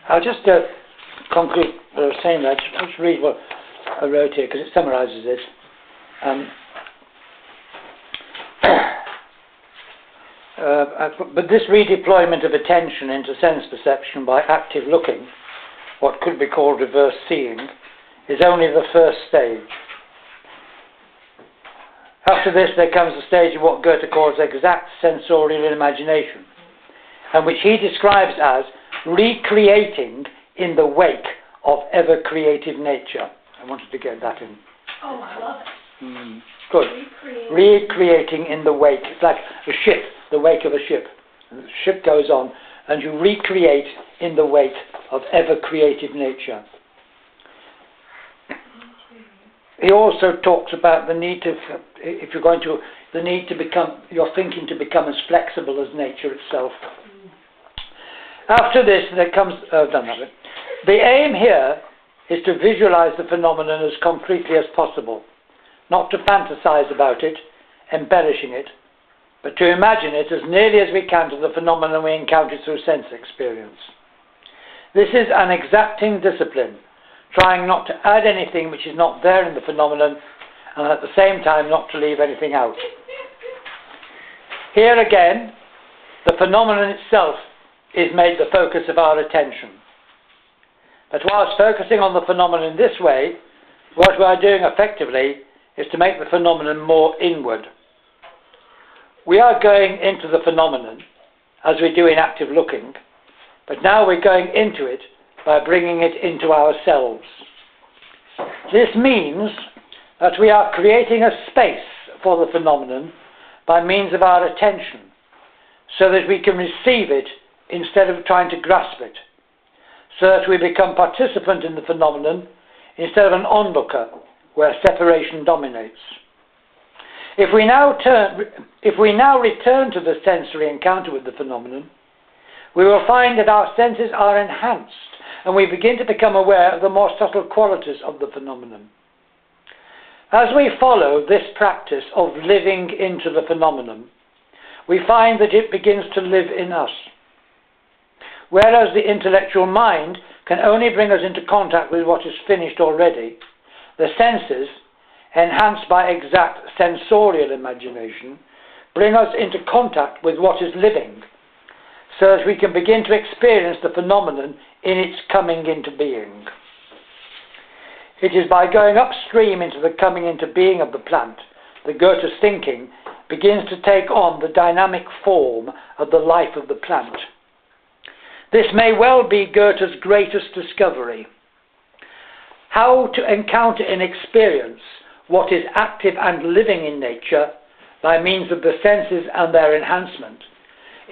I'll just conclude what I was saying there. I'll just read what I wrote here because it summarises this. But this redeployment of attention into sense perception by active looking, what could be called reverse seeing, is only the first stage. After this there comes the stage of what Goethe calls exact sensorial imagination, and which he describes as recreating in the wake of ever-creative nature. I wanted to get that in. Oh, I love it. Good. Recreating in the wake. It's like a ship, the wake of a ship. And the ship goes on, and you recreate in the wake of ever-creative nature. He also talks about the need to, if you're going to, the need to become, your thinking to become as flexible as nature itself. After this, there comes, done that bit. The aim here is to visualize the phenomenon as concretely as possible, not to fantasize about it, embellishing it, but to imagine it as nearly as we can to the phenomenon we encounter through sense experience. This is an exacting discipline, trying not to add anything which is not there in the phenomenon, and at the same time not to leave anything out. Here again, the phenomenon itself is made the focus of our attention. But whilst focusing on the phenomenon in this way, what we are doing effectively is to make the phenomenon more inward. We are going into the phenomenon, as we do in active looking, but now we're going into it by bringing it into ourselves. This means that we are creating a space for the phenomenon by means of our attention, so that we can receive it instead of trying to grasp it, so that we become participant in the phenomenon instead of an onlooker where separation dominates. If we now return to the sensory encounter with the phenomenon, we will find that our senses are enhanced and we begin to become aware of the more subtle qualities of the phenomenon. As we follow this practice of living into the phenomenon, we find that it begins to live in us. Whereas the intellectual mind can only bring us into contact with what is finished already, the senses, enhanced by exact sensorial imagination, bring us into contact with what is living, so that we can begin to experience the phenomenon in its coming into being. It is by going upstream into the coming into being of the plant that Goethe's thinking begins to take on the dynamic form of the life of the plant. This may well be Goethe's greatest discovery. How to encounter and experience what is active and living in nature by means of the senses and their enhancement,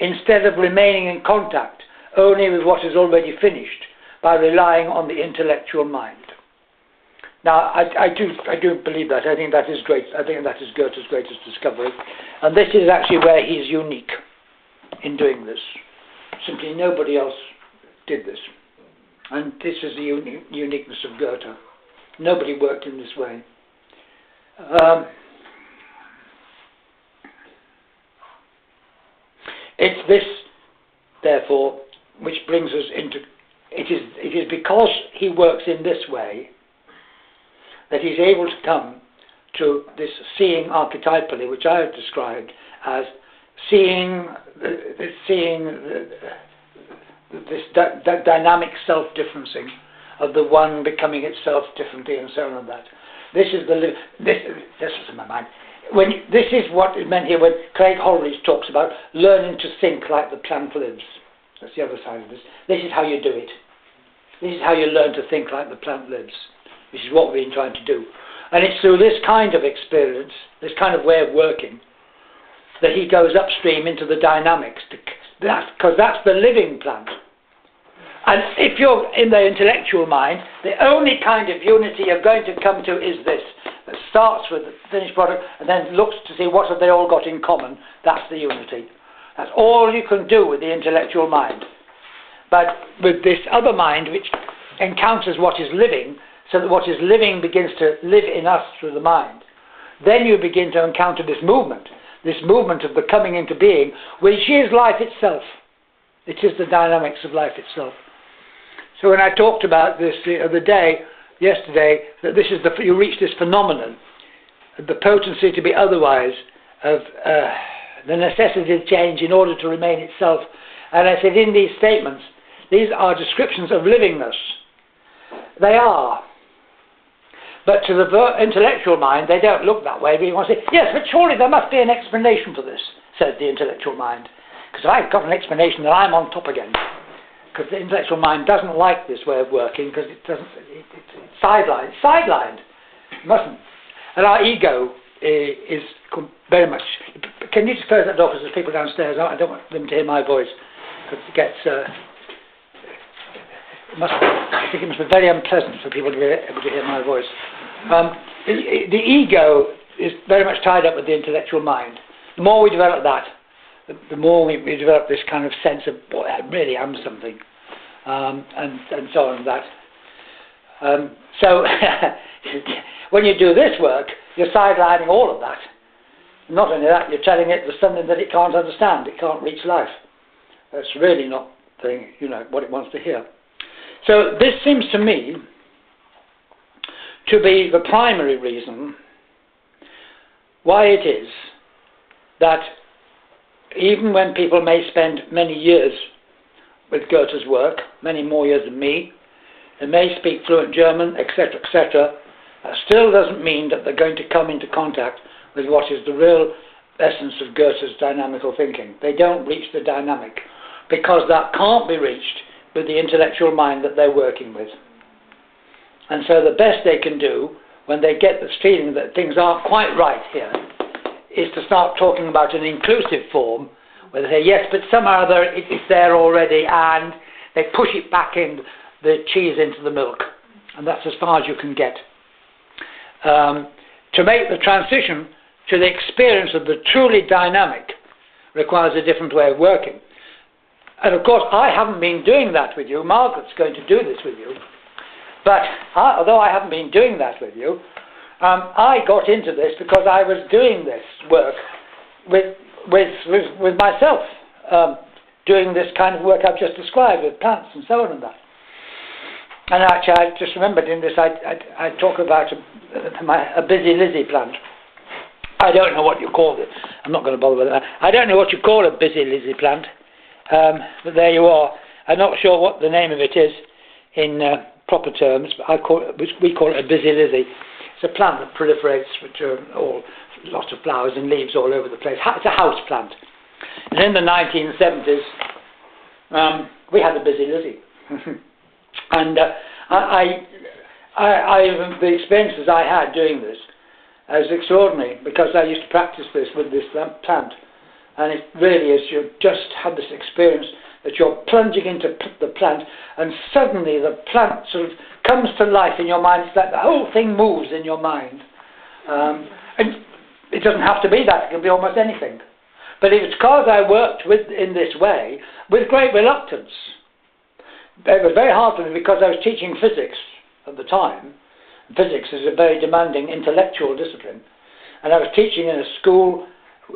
instead of remaining in contact only with what is already finished by relying on the intellectual mind. Now, I do believe that. I think that is great. I think that is Goethe's greatest discovery, and this is actually where he's unique in doing this. Simply nobody else did this, and this is the uniqueness of Goethe. Nobody worked in this way. It's this, therefore, which brings us into. It is because he works in this way that he's able to come to this seeing archetypally, which I have described as seeing this dynamic self-differencing of the one becoming itself differently, and so on and that. This is this was in my mind. This is what is meant here when Craig Holleries talks about learning to think like the plant lives. That's the other side of this. This is how you do it. This is how you learn to think like the plant lives. This is what we've been trying to do. And it's through this kind of experience, this kind of way of working, that he goes upstream into the dynamics, because that's the living plant. And if you're in the intellectual mind, the only kind of unity you're going to come to is this, that starts with the finished product and then looks to see what have they all got in common. That's the unity. That's all you can do with the intellectual mind. But with this other mind, which encounters what is living, so that what is living begins to live in us through the mind, then you begin to encounter this movement of the coming into being, which is life itself. It is the dynamics of life itself. So when I talked about this the other day, yesterday, that this is you reach this phenomenon, the potency to be otherwise, of the necessity to change in order to remain itself. And I said in these statements, these are descriptions of livingness. They are. But to the intellectual mind, they don't look that way. We want to say, yes, but surely there must be an explanation for this, says the intellectual mind. Because if I've got an explanation, then I'm on top again. Because the intellectual mind doesn't like this way of working, because it's sidelined. Sidelined. It mustn't. And our ego is very much... Can you just close that door, because there's people downstairs. I don't want them to hear my voice, because it gets... I think it must be very unpleasant for people to be able to hear my voice. The ego is very much tied up with the intellectual mind. The more we develop that, the more we develop this kind of sense of, boy, I really am something, and so on and that. So when you do this work, you're sidelining all of that. Not only that, you're telling it there's something that it can't understand. It can't reach life. That's really not what it wants to hear. So this seems to me to be the primary reason why it is that even when people may spend many years with Goethe's work, many more years than me, they may speak fluent German, etc., etc., that still doesn't mean that they're going to come into contact with what is the real essence of Goethe's dynamical thinking. They don't reach the dynamic, because that can't be reached with the intellectual mind that they're working with. And so the best they can do when they get this feeling that things aren't quite right here is to start talking about an inclusive form where they say, yes, but somehow it's there already, and they push it back in, the cheese into the milk. And that's as far as you can get. To make the transition to the experience of the truly dynamic requires a different way of working. And of course, I haven't been doing that with you. Margaret's going to do this with you. But although I haven't been doing that with you, I got into this because I was doing this work with myself, doing this kind of work I've just described with plants and so on and that. And actually, I just remembered in this, I talk about a busy Lizzie plant. I don't know what you call it. I'm not going to bother with that. I don't know what you call a busy Lizzie plant. But there you are. I'm not sure what the name of it is in proper terms, but we call it a busy Lizzie. It's a plant that proliferates with lots of flowers and leaves all over the place. It's a house plant. And in the 1970s, we had a busy Lizzie. And the experiences I had doing this was extraordinary, because I used to practice this with this plant. And it really is, you just have this experience that you're plunging into the plant, and suddenly the plant sort of comes to life in your mind. It's like the whole thing moves in your mind. And it doesn't have to be that, it can be almost anything. But it's because I worked in this way, with great reluctance. It was very hard for me because I was teaching physics at the time. Physics is a very demanding intellectual discipline. And I was teaching in a school,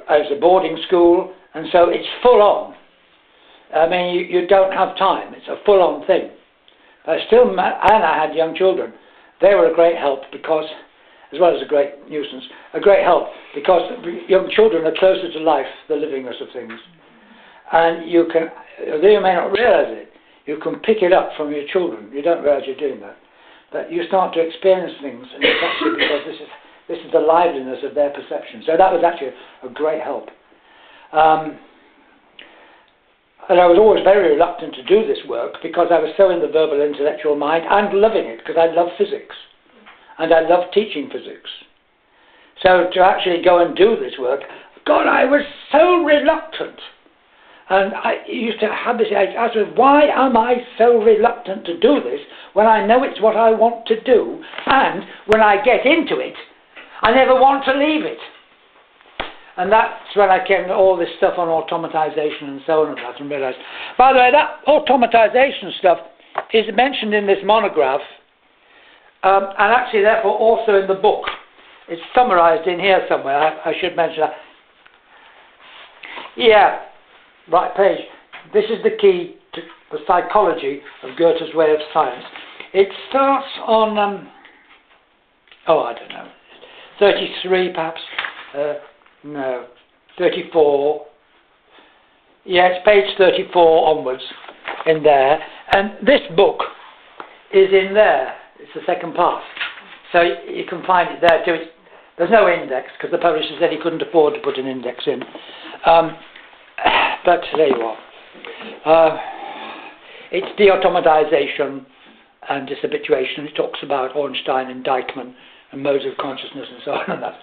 as a boarding school, and so it's full on. I mean, you don't have time. It's a full on thing. But and I had young children. They were a great help because, as well as a great nuisance, a great help because young children are closer to life, the livingness of things. And you can, though you may not realize it, you can pick it up from your children. You don't realize you're doing that. But you start to experience things, and it's actually because this is the liveliness of their perception. So that was actually a great help. And I was always very reluctant to do this work because I was so in the verbal intellectual mind and loving it, because I love physics. And I love teaching physics. So to actually go and do this work, God, I was so reluctant. And I used to have this, I asked, why am I so reluctant to do this when I know it's what I want to do, and when I get into it, I never want to leave it. And that's when I came to all this stuff on automatization and so on and that, and realized, by the way, that automatization stuff is mentioned in this monograph, and actually therefore also in the book. It's summarized in here somewhere. I should mention that. Yeah, right page. This is the key to The Psychology of Goethe's Way of Science. It starts on, I don't know, 33 perhaps, no, 34, yeah, it's page 34 onwards in there, and this book is in there, it's the second part, so you can find it there too. There's no index, because the publisher said he couldn't afford to put an index in, but there you are. It's de-automatization and dishabituation. It talks about Ornstein and Deichmann and modes of consciousness and so on and that.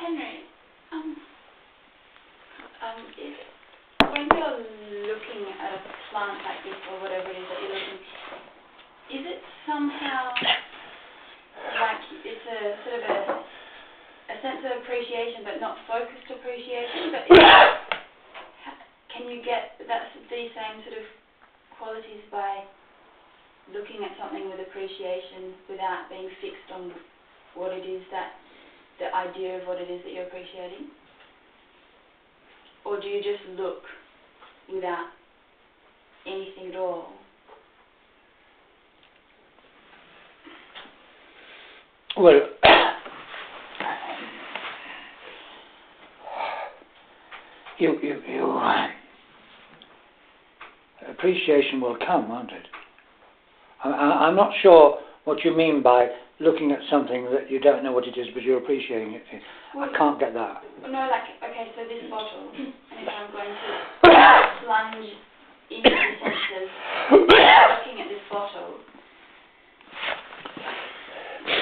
Henry, when you're looking at a plant like this or whatever it is that you're looking, is it somehow like it's a sort of a sense of appreciation but not focused appreciation? But can you get these same sort of qualities by looking at something with appreciation without being fixed on what it is that, the idea of what it is that you're appreciating? Or do you just look without anything at all? Well, appreciation will come, won't it? I'm not sure what you mean by looking at something that you don't know what it is, but you're appreciating it. Well, I can't get that. No, like, okay, so this bottle, and if I'm going to plunge into the senses, looking at this bottle,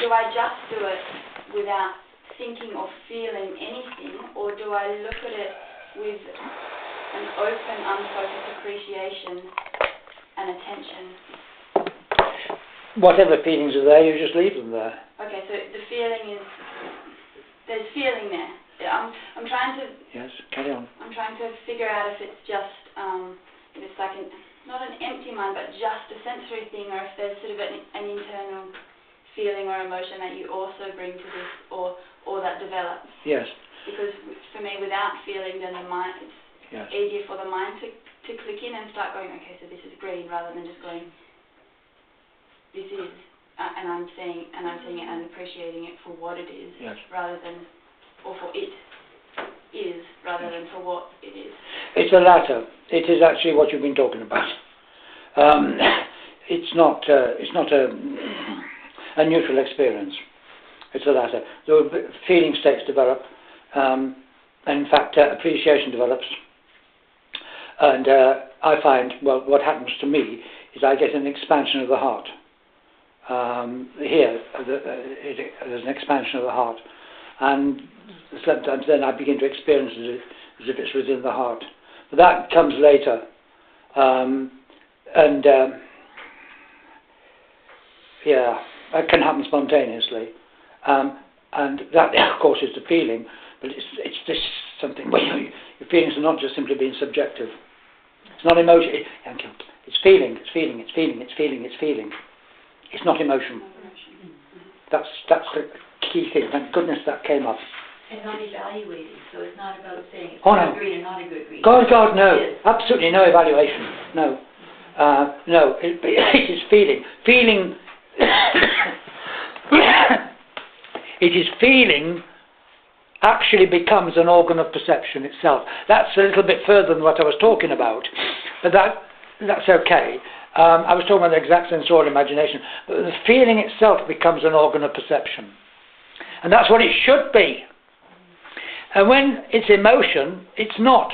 do I just do it without thinking or feeling anything, or do I look at it with an open, unfocused appreciation and attention? Whatever feelings are there, you just leave them there. Okay, so the feeling is, there's feeling there. I'm trying to... Yes, carry on. I'm trying to figure out if it's just, if it's like not an empty mind, but just a sensory thing, or if there's sort of an internal feeling or emotion that you also bring to this, or that develops. Yes. Because for me, without feeling, then the mind, it's easier for the mind to click in and start going, okay, so this is green, rather than just going, this is, and I'm seeing it and appreciating it for what it is, rather than, or for it is, rather than for what it is. It's the latter. It is actually what you've been talking about. It's not a neutral experience. It's the latter. The feeling states develop, and in fact, appreciation develops. And I find, well, what happens to me is I get an expansion of the heart. Here, there's an expansion of the heart, and sometimes then I begin to experience it as if it's within the heart. But that comes later, that can happen spontaneously, and that, of course, is the feeling. But it's just something where your feelings are not just simply being subjective. It's not emotion. It's feeling. It's feeling. It's feeling. It's feeling. It's feeling. It's not emotion. That's the key thing. Thank goodness that came up. And not evaluating, so it's not about saying it's no. good green and not a good green. God, no. Absolutely no evaluation. No. No. It is feeling. Feeling. It is feeling actually becomes an organ of perception itself. That's a little bit further than what I was talking about, but that's okay. I was talking about the exact sensorial imagination, but the feeling itself becomes an organ of perception. And that's what it should be. And when it's emotion, it's not.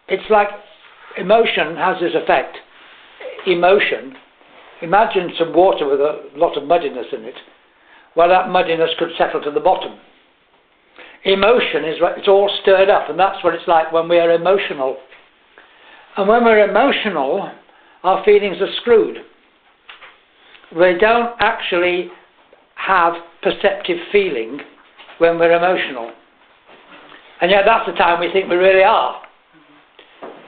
It's like emotion has this effect. Emotion, imagine some water with a lot of muddiness in it. Well, that muddiness could settle to the bottom. Emotion is it's all stirred up, and that's what it's like when we are emotional. And when we're emotional, our feelings are screwed. We don't actually have perceptive feeling when we're emotional. And yet that's the time we think we really are.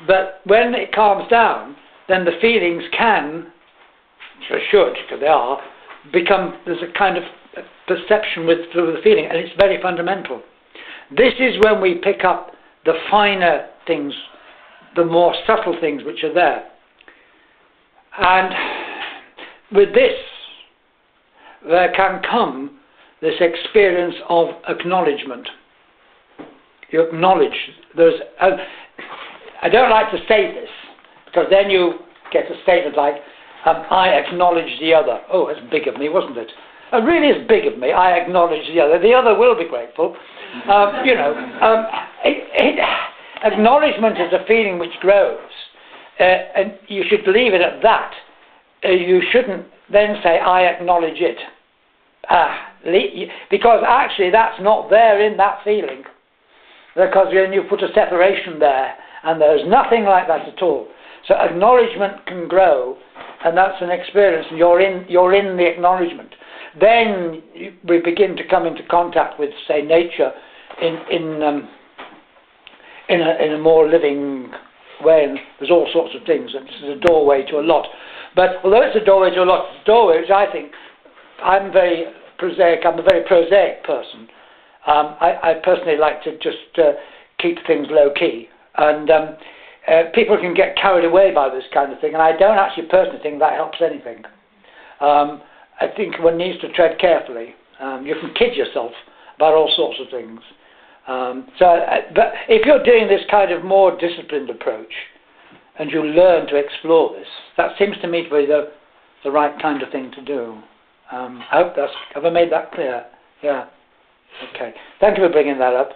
But when it calms down, then the feelings can, or should, because they are, there's a kind of perception through the feeling, and it's very fundamental. This is when we pick up the finer things the more subtle things which are there. And with this, there can come this experience of acknowledgement. You acknowledge there's... I don't like to say this, because then you get a statement like, I acknowledge the other. Oh, that's big of me, wasn't it? It really is big of me. I acknowledge the other. The other will be grateful. Acknowledgement is a feeling which grows, and you should leave it at that. You shouldn't then say, I acknowledge it. Because actually that's not there in that feeling. Because then you put a separation there, and there's nothing like that at all. So acknowledgement can grow, and that's an experience, and you're in the acknowledgement. Then we begin to come into contact with, say, nature in a more living way, and there's all sorts of things, and this is a doorway to a lot. But although it's a doorway to a lot, it's a doorway which I think, I'm very prosaic, I'm a very prosaic person. I personally like to just keep things low-key, and people can get carried away by this kind of thing, and I don't actually personally think that helps anything. I think one needs to tread carefully. You can kid yourself about all sorts of things. But if you're doing this kind of more disciplined approach, and you learn to explore this, that seems to me to be the right kind of thing to do. I hope have I made that clear? Yeah. Okay. Thank you for bringing that up.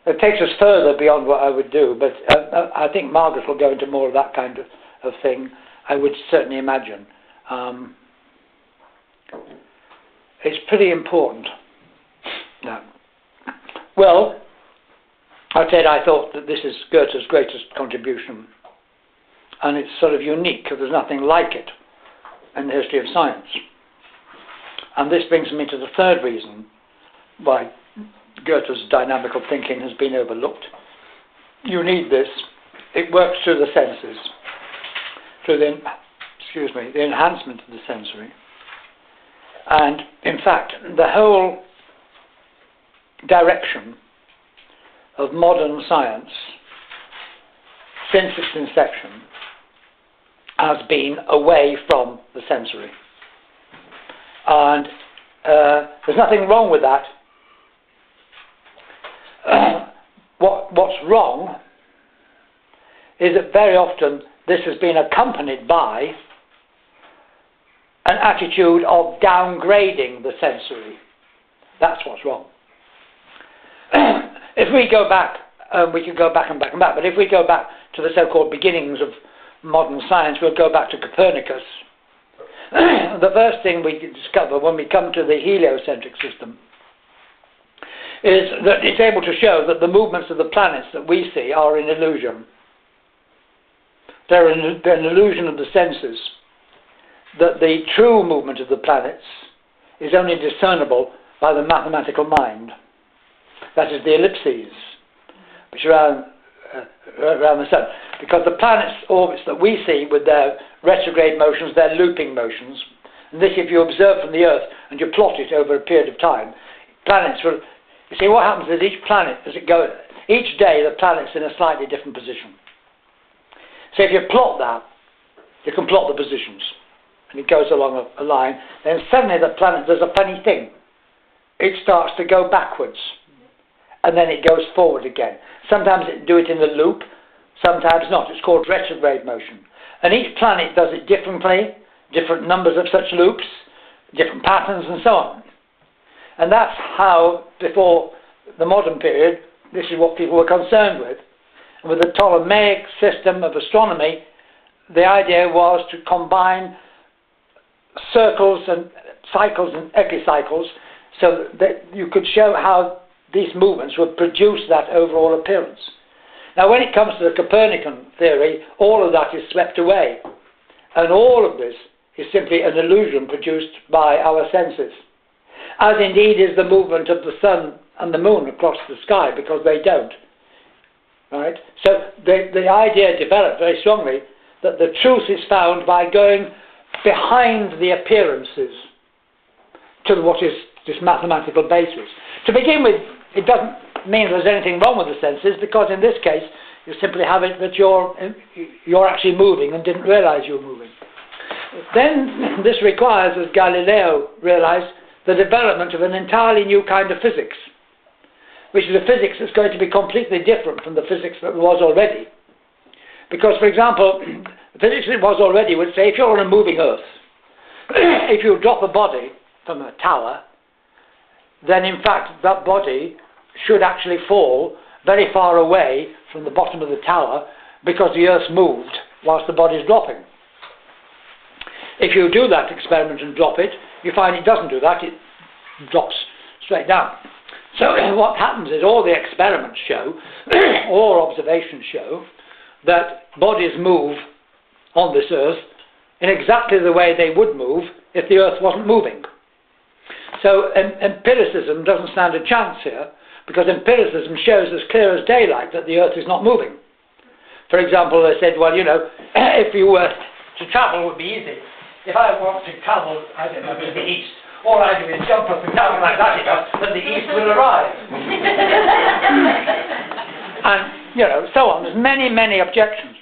It takes us further beyond what I would do, but I think Margaret will go into more of that kind of thing, I would certainly imagine. It's pretty important. No. Well, I said I thought that this is Goethe's greatest contribution, and it's sort of unique, because there's nothing like it in the history of science. And this brings me to the third reason why Goethe's dynamical thinking has been overlooked. You need this. It works through the senses, through the enhancement of the sensory. And in fact, the whole direction of modern science since its inception has been away from the sensory. And there's nothing wrong with that. What's wrong is that very often this has been accompanied by an attitude of downgrading the sensory. That's what's wrong. If we go back, we can go back and back and back, but if we go back to the so-called beginnings of modern science, we'll go back to Copernicus. The first thing we discover when we come to the heliocentric system is that it's able to show that the movements of the planets that we see are an illusion. They're an illusion of the senses. That the true movement of the planets is only discernible by the mathematical mind. That is the ellipses, which are around the sun. Because the planets' orbits that we see with their retrograde motions, their looping motions, and this if you observe from the Earth and you plot it over a period of time, planets will... You see, what happens is each planet, each day the planet's in a slightly different position. So if you plot that, you can plot the positions. And it goes along a line. Then suddenly the planet does a funny thing. It starts to go backwards. And then it goes forward again. Sometimes it do it in a loop, sometimes not. It's called retrograde motion. And each planet does it differently, different numbers of such loops, different patterns and so on. And that's how, before the modern period, this is what people were concerned with. And with the Ptolemaic system of astronomy, the idea was to combine circles and cycles and epicycles so that you could show how these movements would produce that overall appearance. Now when it comes to the Copernican theory, all of that is swept away. And all of this is simply an illusion produced by our senses. As indeed is the movement of the sun and the moon across the sky, because they don't. Right? So the idea developed very strongly that the truth is found by going behind the appearances to what is this mathematical basis. To begin with, it doesn't mean there's anything wrong with the senses, because in this case, You simply have it that you're actually moving and didn't realise you were moving. Then this requires, as Galileo realised, the development of an entirely new kind of physics, which is a physics that's going to be completely different from the physics that was already. Because, for example, the physics that was already would say if you're on a moving Earth, if you drop a body from a tower, then in fact that body should actually fall very far away from the bottom of the tower because the Earth's moved whilst the body's dropping. If you do that experiment and drop it, you find it doesn't do that, it drops straight down. So what happens is all the experiments show, all observations show, that bodies move on this Earth in exactly the way they would move if the Earth wasn't moving. So empiricism doesn't stand a chance here, because empiricism shows as clear as daylight that the Earth is not moving. For example, they said, well, you know, if you were to travel would be easy. If I want to travel, I don't know, to the east, all I do is jump up and down like that, and the east will arrive. And, you know, so on. There's many, many objections.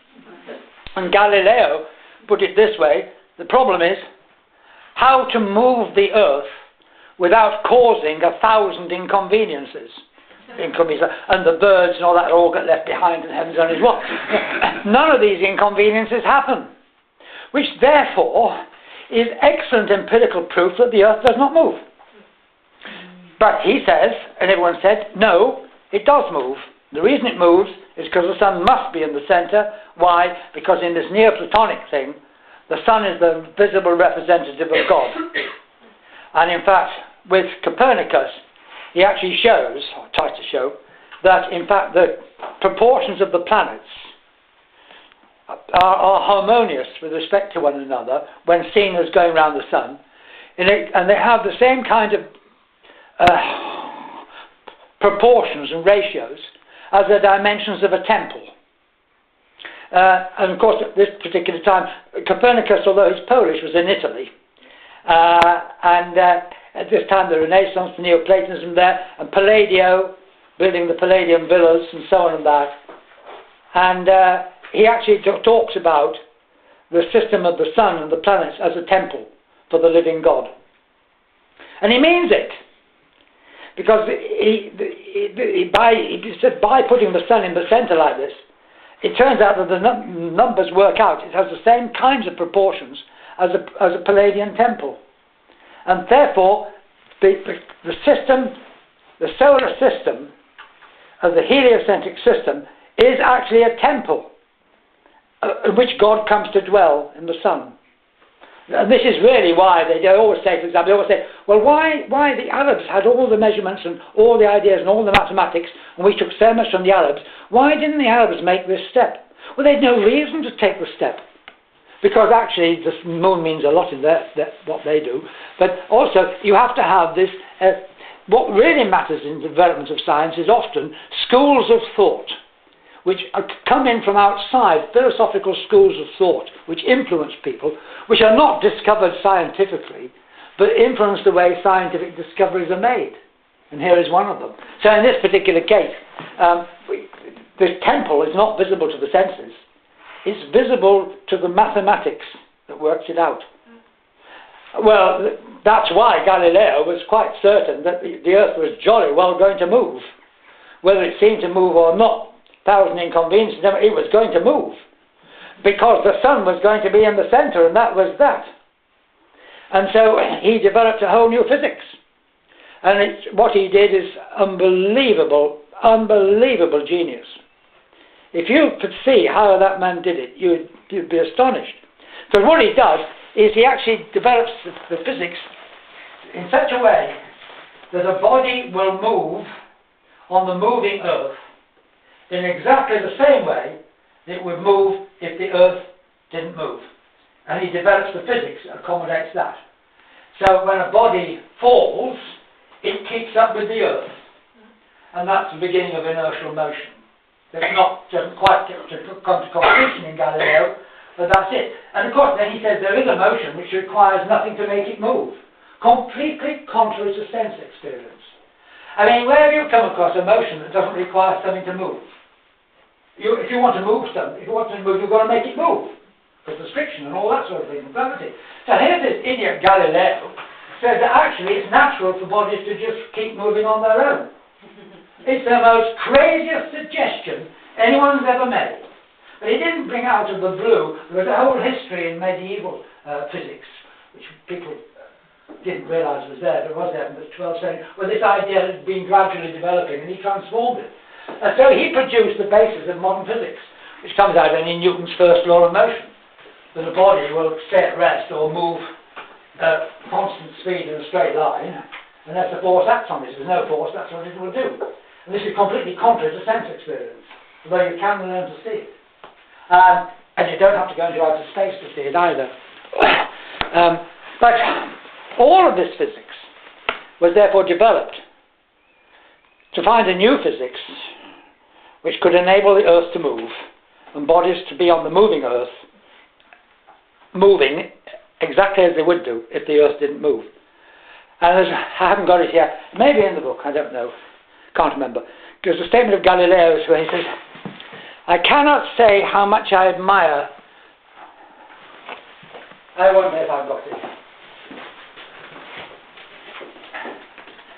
And Galileo put it this way: the problem is how to move the Earth without causing 1,000 inconveniences. And the birds and all that all get left behind, and heavens only what. None of these inconveniences happen, which therefore is excellent empirical proof that the Earth does not move. But he says, and everyone said, no, it does move. The reason it moves is because the sun must be in the centre. Why? Because in this Neoplatonic thing, the sun is the visible representative of God. And in fact, with Copernicus, he actually shows, or tries to show, that in fact the proportions of the planets are harmonious with respect to one another when seen as going around the sun, and they have the same kind of proportions and ratios as the dimensions of a temple. And of course at this particular time, Copernicus, although he's Polish, was in Italy, and at this time the Renaissance, the Neoplatonism there, and Palladio, building the Palladian villas and so on and that. And he actually talks about the system of the sun and the planets as a temple for the living God. And he means it. Because he said by putting the sun in the centre like this, it turns out that the numbers work out. It has the same kinds of proportions as a Palladian temple. And therefore, the system, the solar system of the heliocentric system is actually a temple in which God comes to dwell in the sun. And this is really why they always say, for example, they always say, well, why the Arabs had all the measurements and all the ideas and all the mathematics, and we took so much from the Arabs. Why didn't the Arabs make this step? Well, they had no reason to take the step, because actually the moon means a lot in what they do. But also, you have to have this. What really matters in the development of science is often schools of thought, which come in from outside, philosophical schools of thought, which influence people, which are not discovered scientifically, but influence the way scientific discoveries are made. And here is one of them. So in this particular case, this temple is not visible to the senses. It's visible to the mathematics that works it out. Well, that's why Galileo was quite certain that the Earth was jolly well going to move. Whether it seemed to move or not, 1,000 inconveniences, it was going to move, because the sun was going to be in the centre, and that was that. And so he developed a whole new physics. And what he did is unbelievable genius. If you could see how that man did it, you'd be astonished. Because what he does is he actually develops the physics in such a way that a body will move on the moving Earth in exactly the same way it would move if the Earth didn't move. And he develops the physics that accommodates that. So when a body falls, it keeps up with the Earth. And that's the beginning of inertial motion. Doesn't quite come to completion in Galileo, but that's it. And of course then he says there is a motion which requires nothing to make it move. Completely contrary to sense experience. I mean, where have you come across a motion that doesn't require something to move? if you want to move something, if you want to move, you've got to make it move. Because there's friction and all that sort of thing, gravity. So here this idiot Galileo says that actually it's natural for bodies to just keep moving on their own. It's the most craziest suggestion anyone's ever made. But he didn't bring out of the blue. There was a whole history in medieval physics, which people didn't realise was there, but it was there in the 12th century, where this idea had been gradually developing, and he transformed it. And so he produced the basis of modern physics, which comes out in Newton's first law of motion, that a body will stay at rest or move at constant speed in a straight line, unless the force acts on it. If there's no force, that's what it will do. And this is completely contrary to sense experience, although you can learn to see it. And you don't have to go into outer space to see it either. But all of this physics was therefore developed to find a new physics which could enable the Earth to move and bodies to be on the moving Earth, moving exactly as they would do if the Earth didn't move. And I haven't got it here, maybe in the book, I don't know, can't remember. There's a statement of Galileo's where he says, I cannot say how much I admire. I wonder if I've got it.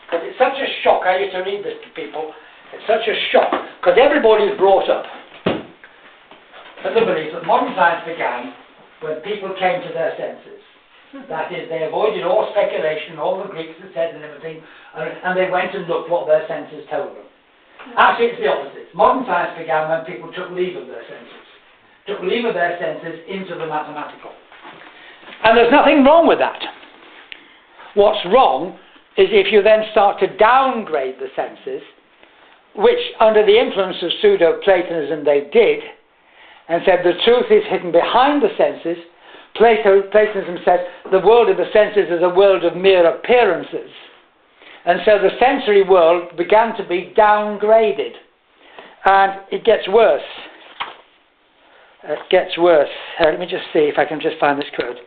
Because it's such a shock. I used to read this to people. It's such a shock. Because everybody's brought up with the belief that modern science began when people came to their senses. That is, they avoided all speculation, all the Greeks had said and everything, and they went and looked what their senses told them. Actually, it's the opposite. Modern science began when people took leave of their senses. Took leave of their senses into the mathematical. And there's nothing wrong with that. What's wrong is if you then start to downgrade the senses, which under the influence of pseudo-Platonism they did, and said the truth is hidden behind the senses. Platonism said the world of the senses is a world of mere appearances. And so the sensory world began to be downgraded. And it gets worse. It gets worse. Let me just see if I can just find this quote.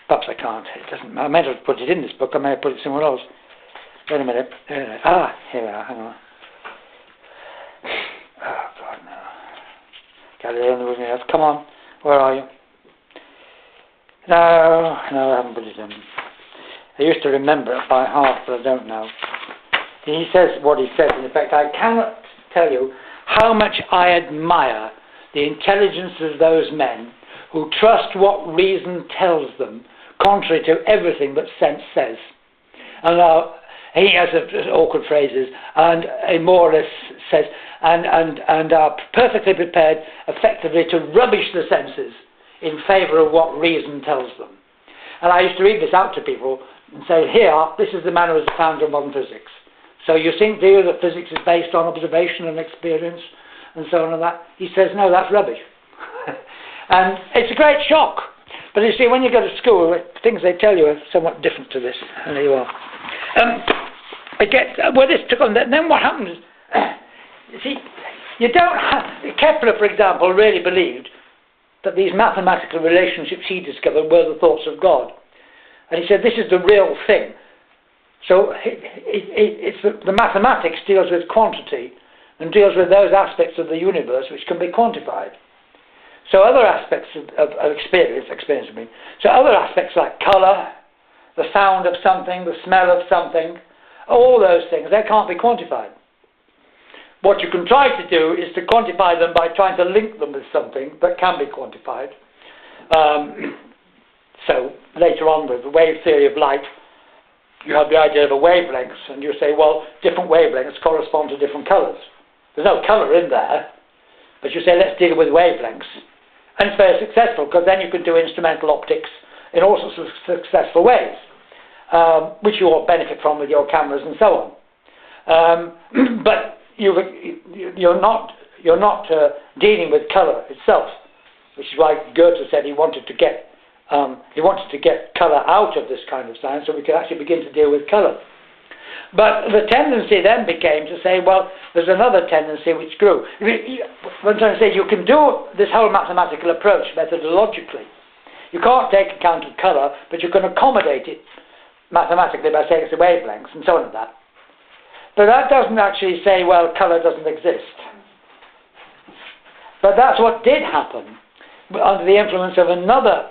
Perhaps I can't. It doesn't. I meant to put it in this book. I may have put it somewhere else. Wait a minute. Here we are. Hang on. Oh, God, no. Galileo and the Moving Earth. Come on. Where are you? No, I haven't put it in. I used to remember it by heart, but I don't know. He says what he says. In effect, I cannot tell you how much I admire the intelligence of those men who trust what reason tells them, contrary to everything that sense says. And he has awkward phrases, and he more or less says, and are perfectly prepared, effectively, to rubbish the senses in favour of what reason tells them. And I used to read this out to people and say, here, this is the man who is the founder of modern physics. So you think, do you, that physics is based on observation and experience and so on and that? He says, no, that's rubbish. And it's a great shock. But you see, when you go to school, things they tell you are somewhat different to this. And there you are. This took on. Then what happens? You see, you don't have... Kepler, for example, really believed that these mathematical relationships he discovered were the thoughts of God. And he said, this is the real thing. So the mathematics deals with quantity and deals with those aspects of the universe which can be quantified. So other aspects of experience I mean. So other aspects like colour, the sound of something, the smell of something, all those things, they can't be quantified. What you can try to do is to quantify them by trying to link them with something that can be quantified. So later on with the wave theory of light, you have the idea of a wavelength, and you say, well, different wavelengths correspond to different colours. There's no colour in there, but you say, let's deal with wavelengths. And it's very successful, because then you can do instrumental optics in all sorts of successful ways, which you all benefit from with your cameras and so on. But you're not dealing with colour itself, which is why Goethe said he wanted to get colour out of this kind of science, so we could actually begin to deal with colour. But the tendency then became to say, well, there's another tendency which grew. What I'm trying to say, you can do this whole mathematical approach methodologically. You can't take account of colour, but you can accommodate it mathematically by saying it's a wavelength and so on and that. But that doesn't actually say, well, colour doesn't exist. But that's what did happen under the influence of another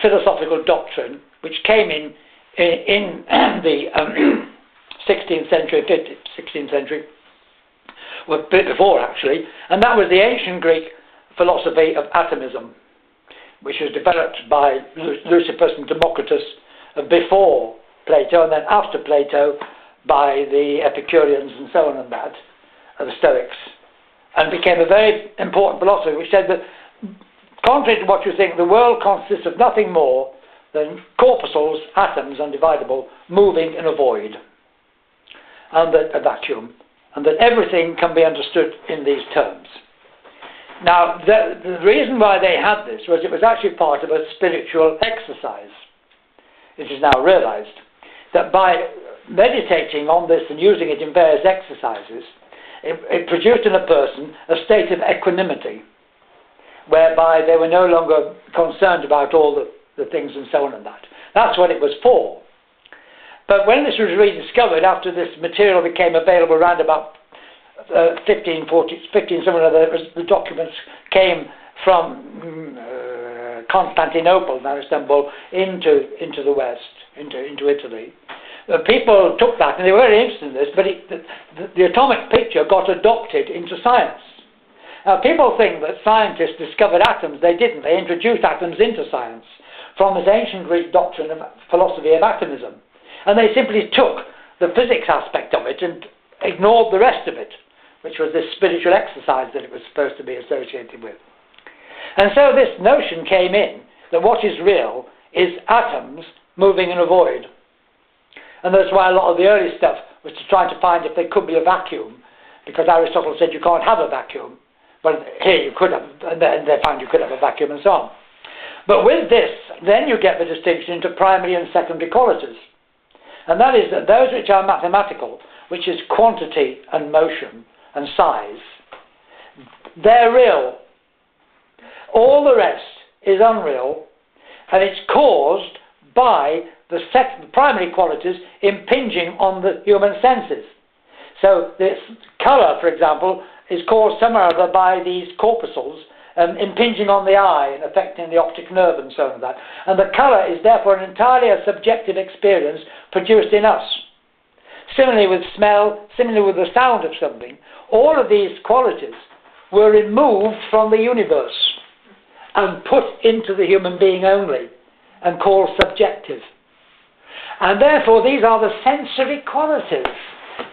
philosophical doctrine which came in the 16th century, 16th century, well, a bit before actually, and that was the ancient Greek philosophy of atomism, which was developed by Leucippus and Democritus before Plato, and then after Plato by the Epicureans and so on and that, the Stoics, and became a very important philosophy which said that, contrary to what you think, the world consists of nothing more than corpuscles, atoms, undividable, moving in a void, and a vacuum, and that everything can be understood in these terms. Now, the reason why they had this was it was actually part of a spiritual exercise. It is now realized that by meditating on this and using it in various exercises, it produced in a person a state of equanimity, whereby they were no longer concerned about all the things and so on and that. That's what it was for. But when this was rediscovered, after this material became available around about 1540, somewhere or other, the documents came from Constantinople, now Istanbul, into the West, into Italy. People took that, and they were very interested in this, but the atomic picture got adopted into science. Now, people think that scientists discovered atoms. They didn't. They introduced atoms into science from this ancient Greek doctrine of philosophy of atomism. And they simply took the physics aspect of it and ignored the rest of it, which was this spiritual exercise that it was supposed to be associated with. And so this notion came in that what is real is atoms moving in a void. And that's why a lot of the early stuff was to try to find if there could be a vacuum, because Aristotle said you can't have a vacuum. Well, here you could have, and they found you could have a vacuum and so on. But with this, then you get the distinction into primary and secondary qualities. And that is that those which are mathematical, which is quantity and motion and size, they're real. All the rest is unreal, and it's caused by the primary qualities impinging on the human senses. So this colour, for example, is caused somehow or other by these corpuscles impinging on the eye and affecting the optic nerve and so on and that. And the colour is therefore entirely a subjective experience produced in us. Similarly with smell, similarly with the sound of something, all of these qualities were removed from the universe and put into the human being only and called subjective. And therefore these are the sensory qualities,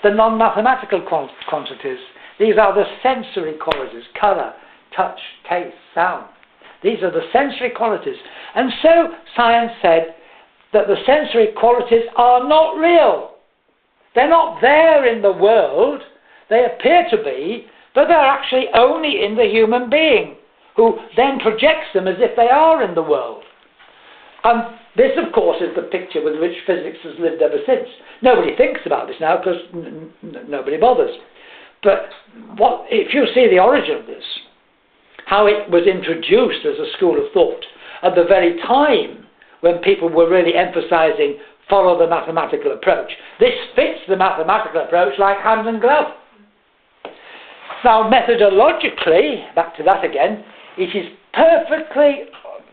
the non-mathematical quantities. These are the sensory qualities: colour, touch, taste, sound. These are the sensory qualities. And so science said that the sensory qualities are not real. They're not there in the world. They appear to be, but they're actually only in the human being, who then projects them as if they are in the world. And this, of course, is the picture with which physics has lived ever since. Nobody thinks about this now because nobody bothers. But if you see the origin of this, how it was introduced as a school of thought at the very time when people were really emphasizing follow the mathematical approach. This fits the mathematical approach like hand and glove. Now, methodologically, back to that again, it is perfectly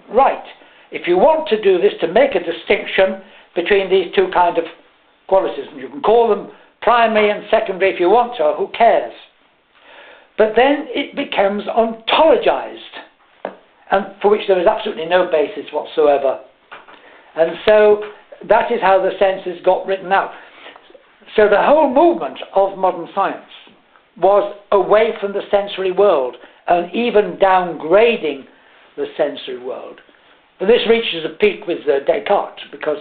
right. If you want to do this, to make a distinction between these two kinds of qualities, and you can call them primary and secondary if you want to, who cares? But then it becomes ontologized, and for which there is absolutely no basis whatsoever. And so that is how the senses got written out. So the whole movement of modern science was away from the sensory world and even downgrading the sensory world. And this reaches a peak with Descartes, because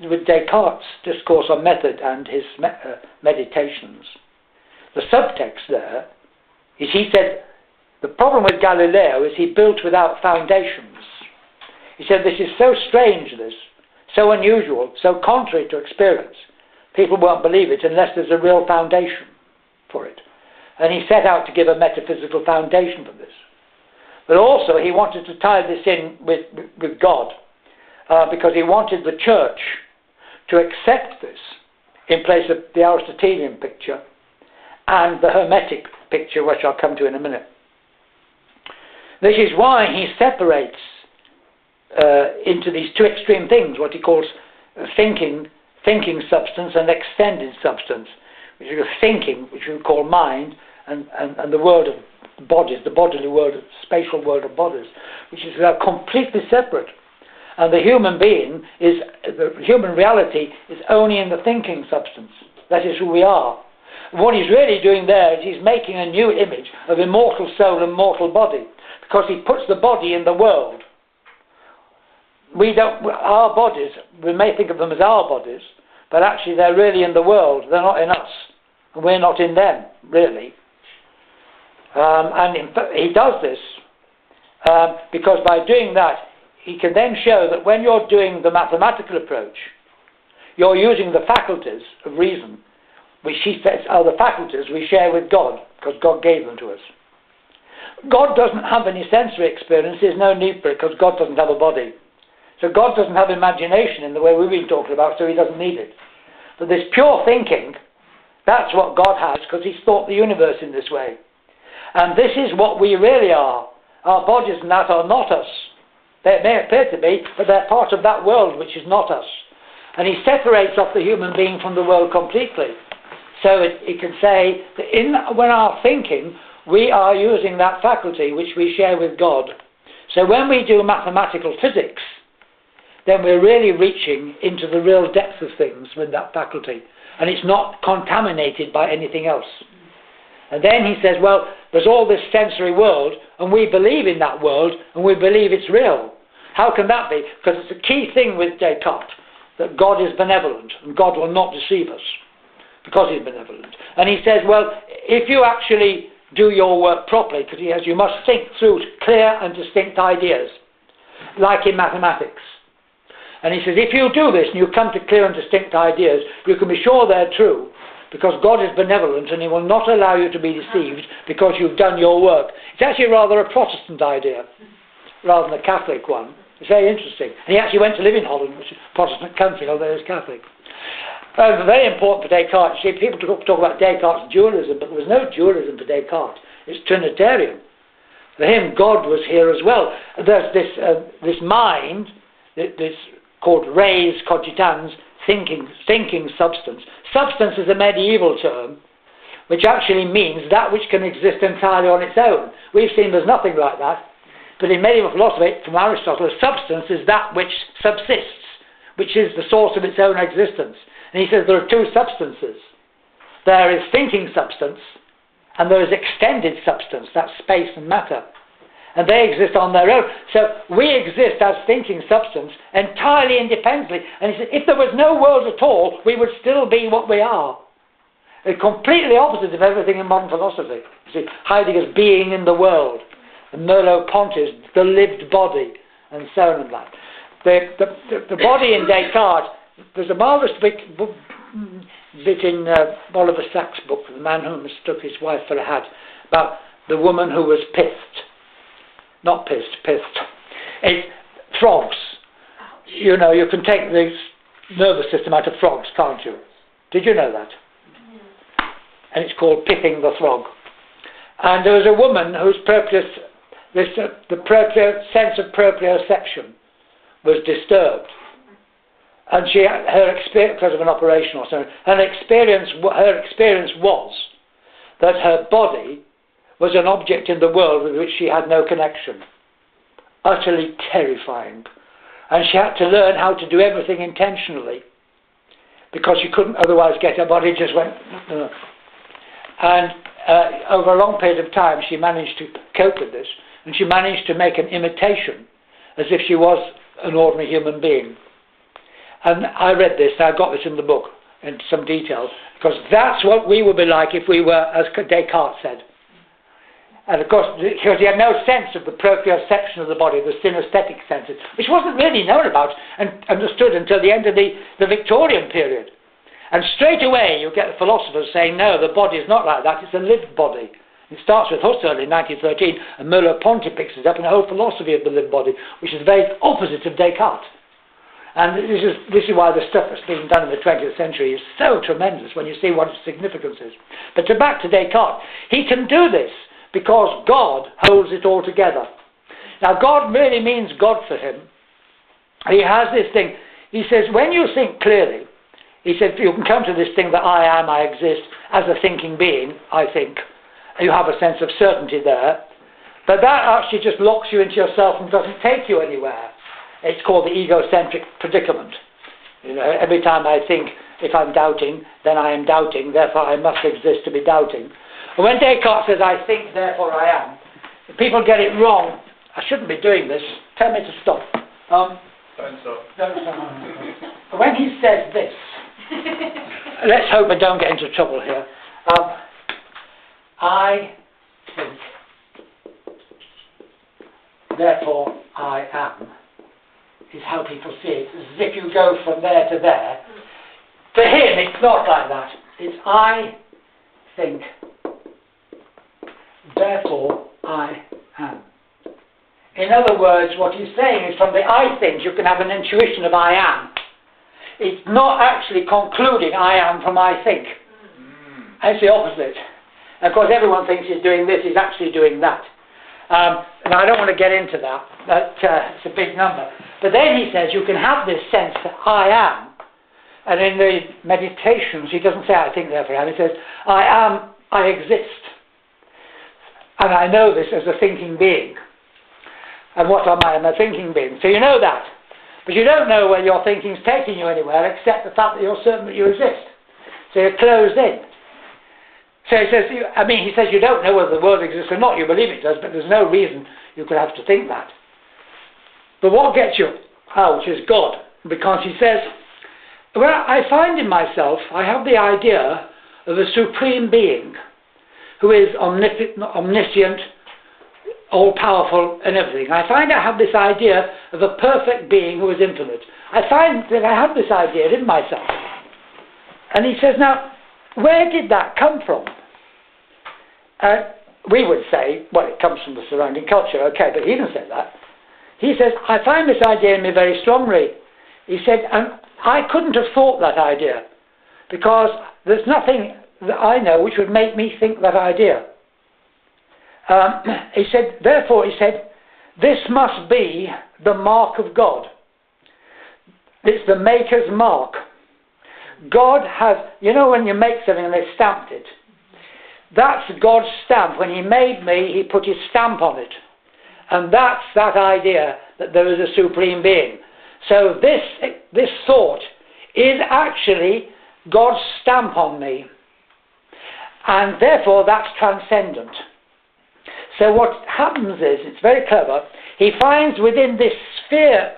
with Descartes' discourse on method and his meditations, the subtext there is, he said, the problem with Galileo is he built without foundations. He said, this is so strange, this, so unusual, so contrary to experience. People won't believe it unless there's a real foundation for it. And he set out to give a metaphysical foundation for this. But also he wanted to tie this in with God, because he wanted the church to accept this in place of the Aristotelian picture and the Hermetic picture, which I'll come to in a minute. This is why he separates into these two extreme things, what he calls thinking substance and extended substance, which is thinking, which we call mind, and the world of bodies, the bodily world, the spatial world of bodies, which is completely separate. And the human being the human reality is only in the thinking substance. That is who we are. What he's really doing there is he's making a new image of immortal soul and mortal body, because he puts the body in the world. Our bodies, we may think of them as our bodies, but actually they're really in the world. They're not in us, and we're not in them, really. And he does this because by doing that, he can then show that when you're doing the mathematical approach, you're using the faculties of reason, which he says are the faculties we share with God, because God gave them to us. God doesn't have any sensory experience. There's no need for it, because God doesn't have a body. So God doesn't have imagination in the way we've been talking about, so he doesn't need it. But this pure thinking, that's what God has, because he's thought the universe in this way. And this is what we really are. Our bodies and that are not us. They may appear to be, but they're part of that world which is not us. And he separates off the human being from the world completely. So he can say that when our thinking, we are using that faculty which we share with God. So when we do mathematical physics, then we're really reaching into the real depth of things with that faculty. And it's not contaminated by anything else. And then he says, well, there's all this sensory world, and we believe in that world, and we believe it's real. How can that be? Because it's a key thing with Descartes, that God is benevolent, and God will not deceive us, because he's benevolent. And he says, well, if you actually do your work properly, because he says you must think through clear and distinct ideas, like in mathematics. And he says, if you do this, and you come to clear and distinct ideas, you can be sure they're true, because God is benevolent and he will not allow you to be deceived because you've done your work. It's actually rather a Protestant idea rather than a Catholic one. It's very interesting. And he actually went to live in Holland, which is a Protestant country, although he's Catholic. Very important for Descartes. See, people talk about Descartes' dualism, but there was no dualism for Descartes. It's Trinitarian. For him, God was here as well. There's this mind, this called res cogitans, thinking substance. Substance is a medieval term, which actually means that which can exist entirely on its own. We've seen there's nothing like that. But in medieval philosophy, from Aristotle, substance is that which subsists, which is the source of its own existence. And he says there are two substances. There is thinking substance, and there is extended substance, that's space and matter. And they exist on their own. So we exist as thinking substance entirely independently. And he said, if there was no world at all, we would still be what we are. It's completely opposite of everything in modern philosophy. You see, Heidegger's being in the world, and Merleau-Ponty's the lived body, and so on and that. The body in Descartes, there's a marvellous bit in Oliver Sacks' book, The Man Who Mistook His Wife for a Hat, about the woman who was pithed. Not pissed. It's frogs. You know, you can take the nervous system out of frogs, can't you? Did you know that? And it's called pithing the frog. And there was a woman whose sense of proprioception was disturbed. And her experience, because of an operation or something, her experience was that her body was an object in the world with which she had no connection. Utterly terrifying. And she had to learn how to do everything intentionally, because she couldn't otherwise get her body just went. And over a long period of time she managed to cope with this, and she managed to make an imitation as if she was an ordinary human being. And I read this, I got this in the book in some detail, because that's what we would be like if we were, as Descartes said. And of course, because he had no sense of the proprioception of the body, the synesthetic senses, which wasn't really known about and understood until the end of the Victorian period. And straight away you get the philosophers saying, no, the body is not like that, it's a lived body. It starts with Husserl in 1913, and Merleau-Ponty picks it up in a whole philosophy of the lived body, which is the very opposite of Descartes. And this is why the stuff that's being done in the 20th century is so tremendous when you see what its significance is. But back to Descartes, he can do this because God holds it all together. Now, God really means God for him. He has this thing. He says, when you think clearly, he said, you can come to this thing that I am, I exist, as a thinking being, I think. You have a sense of certainty there. But that actually just locks you into yourself and doesn't take you anywhere. It's called the egocentric predicament. You know, every time I think, if I'm doubting, then I am doubting, therefore I must exist to be doubting. And when Descartes says, I think, therefore I am, if people get it wrong. I shouldn't be doing this. Tell me to stop. Don't stop. No. When he says this, let's hope I don't get into trouble here. I think, therefore I am, is how people see it. As if you go from there to there. For him, it's not like that. It's I think, therefore I am. In other words, what he's saying is from the I think you can have an intuition of I am. It's not actually concluding I am from I think. It's the opposite. Of course, everyone thinks he's doing this, he's actually doing that. And I don't want to get into that, but it's a big number. But then he says you can have this sense that I am. And in the meditations, he doesn't say I think, therefore I am. He says, I am, I exist. And I know this as a thinking being. And what am I? I'm a thinking being. So you know that. But you don't know whether your thinking's taking you anywhere except the fact that you're certain that you exist. So you're closed in. So he says, he says you don't know whether the world exists or not. You believe it does, but there's no reason you could have to think that. But what gets you out is God. Because he says, well, I find in myself, I have the idea of a supreme being who is omniscient, all-powerful and everything. I find I have this idea of a perfect being who is infinite. I find that I have this idea in myself. And he says, now, where did that come from? We would say, well, it comes from the surrounding culture, okay, but he didn't say that. He says, I find this idea in me very strongly. He said, and I couldn't have thought that idea because there's nothing that I know which would make me think that idea. He said, therefore, he said, this must be the mark of God. It's the maker's mark. God has, you know when you make something and they stamped it? That's God's stamp. When he made me, he put his stamp on it. And that's that idea that there is a supreme being. So this thought is actually God's stamp on me. And therefore that's transcendent. So what happens is, it's very clever, he finds within this sphere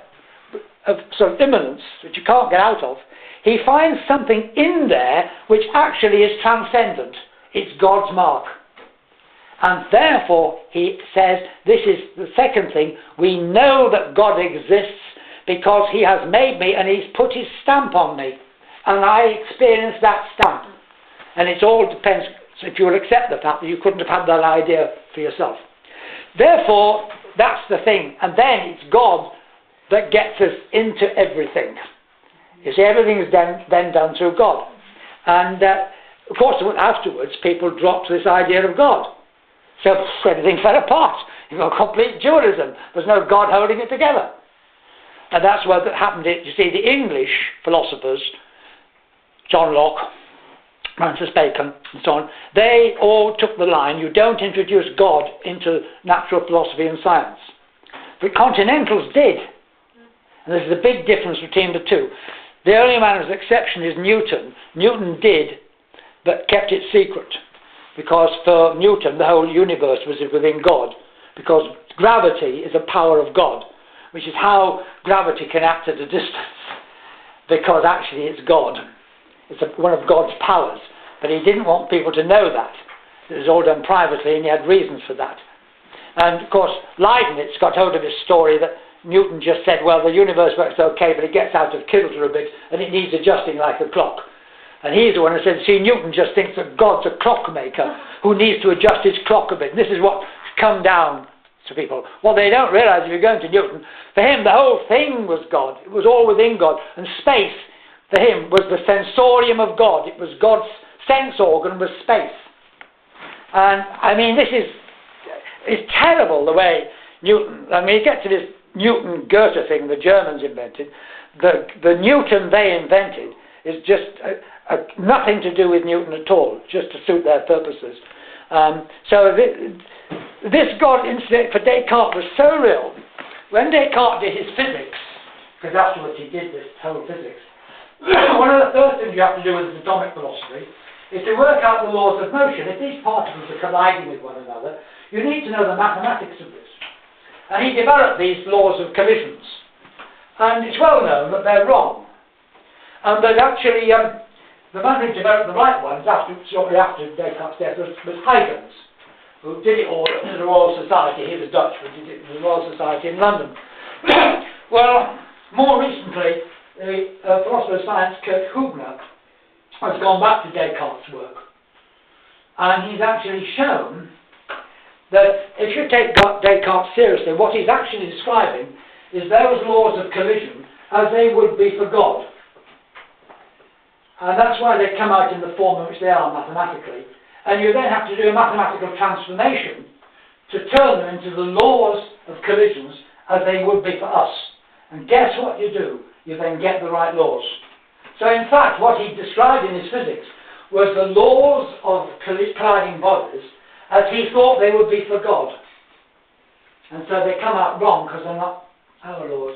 of sort of immanence, which you can't get out of, he finds something in there which actually is transcendent. It's God's mark. And therefore, he says, this is the second thing, we know that God exists because he has made me and he's put his stamp on me. And I experience that stamp. And it all depends if you will accept the fact that you couldn't have had that idea for yourself. Therefore, that's the thing. And then it's God that gets us into everything. You see, everything is then done through God. And, of course, afterwards, people dropped this idea of God. So everything fell apart. You've got complete dualism. There's no God holding it together. And that's what happened. You see, the English philosophers, John Locke, Francis Bacon, and so on, they all took the line, you don't introduce God into natural philosophy and science. But continentals did. And there's a big difference between the two. The only man whose exception is Newton. Newton did, but kept it secret. Because for Newton, the whole universe was within God. Because gravity is a power of God, which is how gravity can act at a distance. Because actually it's God. It's one of God's powers. But he didn't want people to know that. It was all done privately, and he had reasons for that. And, of course, Leibniz got hold of his story that Newton just said, well, the universe works okay, but it gets out of kilter a bit, and it needs adjusting like a clock. And he's the one who said, see, Newton just thinks that God's a clockmaker who needs to adjust his clock a bit. And this is what's come down to people. What they don't realise, if you're going to Newton, for him the whole thing was God. It was all within God. And space, for him, was the sensorium of God. It was God's sense organ was space. And, I mean, this is it's terrible the way Newton, I mean, you get to this Newton-Goethe thing the Germans invented. The Newton they invented is just nothing to do with Newton at all, just to suit their purposes. So this God incident for Descartes was so real. When Descartes did his physics, because afterwards he did this whole physics, one of the first things you have to do with atomic philosophy is to work out the laws of motion. If these particles are colliding with one another, you need to know the mathematics of this. And he developed these laws of collisions. And it's well known that they're wrong. And that actually, the man who developed the right ones, shortly after Descartes' death, was Huygens, who did it all at the Royal Society. He was Dutch, but did it at the Royal Society in London. Well, more recently, the philosopher of science, Kurt Hubner, has gone back to Descartes' work. And he's actually shown that if you take Descartes seriously, what he's actually describing is those laws of collision as they would be for God. And that's why they come out in the form in which they are mathematically. And you then have to do a mathematical transformation to turn them into the laws of collisions as they would be for us. And guess what you do? You then get the right laws. So in fact, what he described in his physics was the laws of colliding bodies as he thought they would be for God. And so they come out wrong because they're not our laws.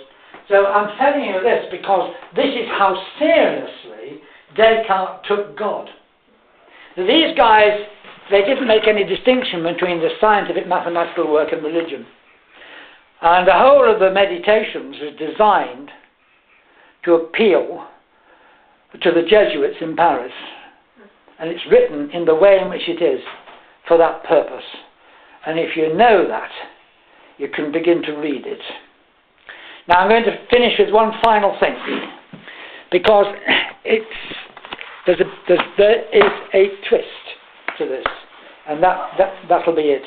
So I'm telling you this because this is how seriously Descartes took God. So these guys, they didn't make any distinction between the scientific mathematical work and religion. And the whole of the meditations is designed to appeal to the Jesuits in Paris. And it's written in the way in which it is for that purpose. And if you know that, you can begin to read it. Now I'm going to finish with one final thing, because there is a twist to this, and that'll be it.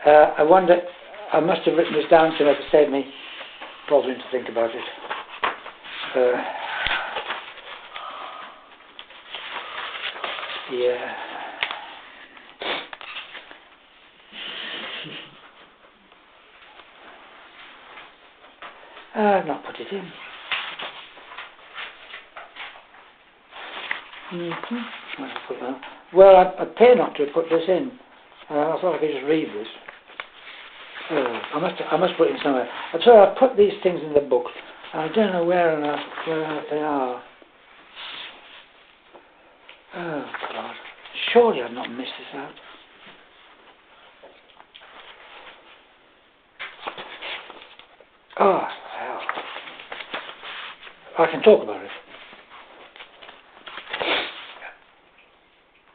I wonder, I must have written this down so that to save me bothering to think about it. Yeah. I've not put it in. Well, I appear not to have put this in. I thought I could just read this. I must put it in somewhere. I'm sorry, I put these things in the book. I don't know where on earth they are. Oh, God. Surely I've not missed this out. Oh, hell. I can talk about it.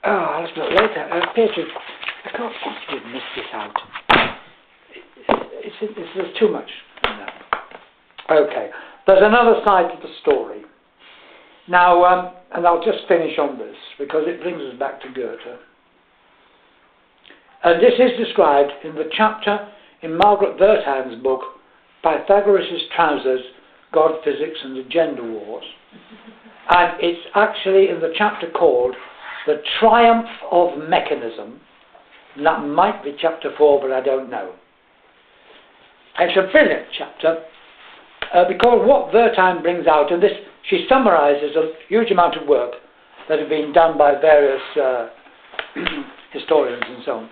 Oh, I'll have to look later. I can't possibly miss this out. There's too much in that. Okay. There's another side to the story. Now, and I'll just finish on this, because it brings us back to Goethe. And this is described in the chapter in Margaret Wertheim's book, Pythagoras' Trousers, God, Physics and the Gender Wars. And it's actually in the chapter called The Triumph of Mechanism. And that might be chapter 4, but I don't know. It's a brilliant chapter, because what Wertheim brings out, and this, she summarises a huge amount of work that has been done by various historians and so on.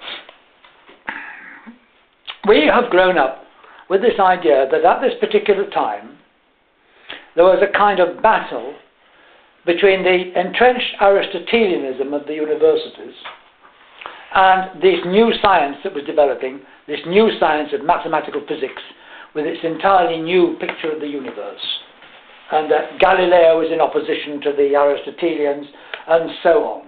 We have grown up with this idea that at this particular time there was a kind of battle between the entrenched Aristotelianism of the universities and this new science that was developing, this new science of mathematical physics with its entirely new picture of the universe. And that Galileo was in opposition to the Aristotelians and so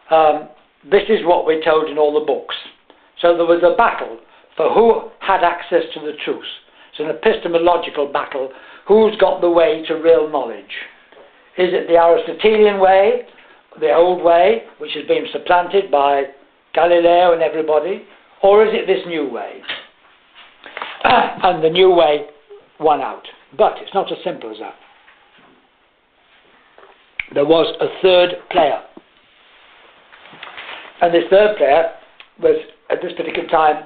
on. This is what we're told in all the books. So there was a battle for who had access to the truth. It's an epistemological battle. Who's got the way to real knowledge? Is it the Aristotelian way, the old way, which has been supplanted by Galileo and everybody, or is it this new way? and the new way won out. But it's not as simple as that. There was a third player. And this third player was, at this particular time,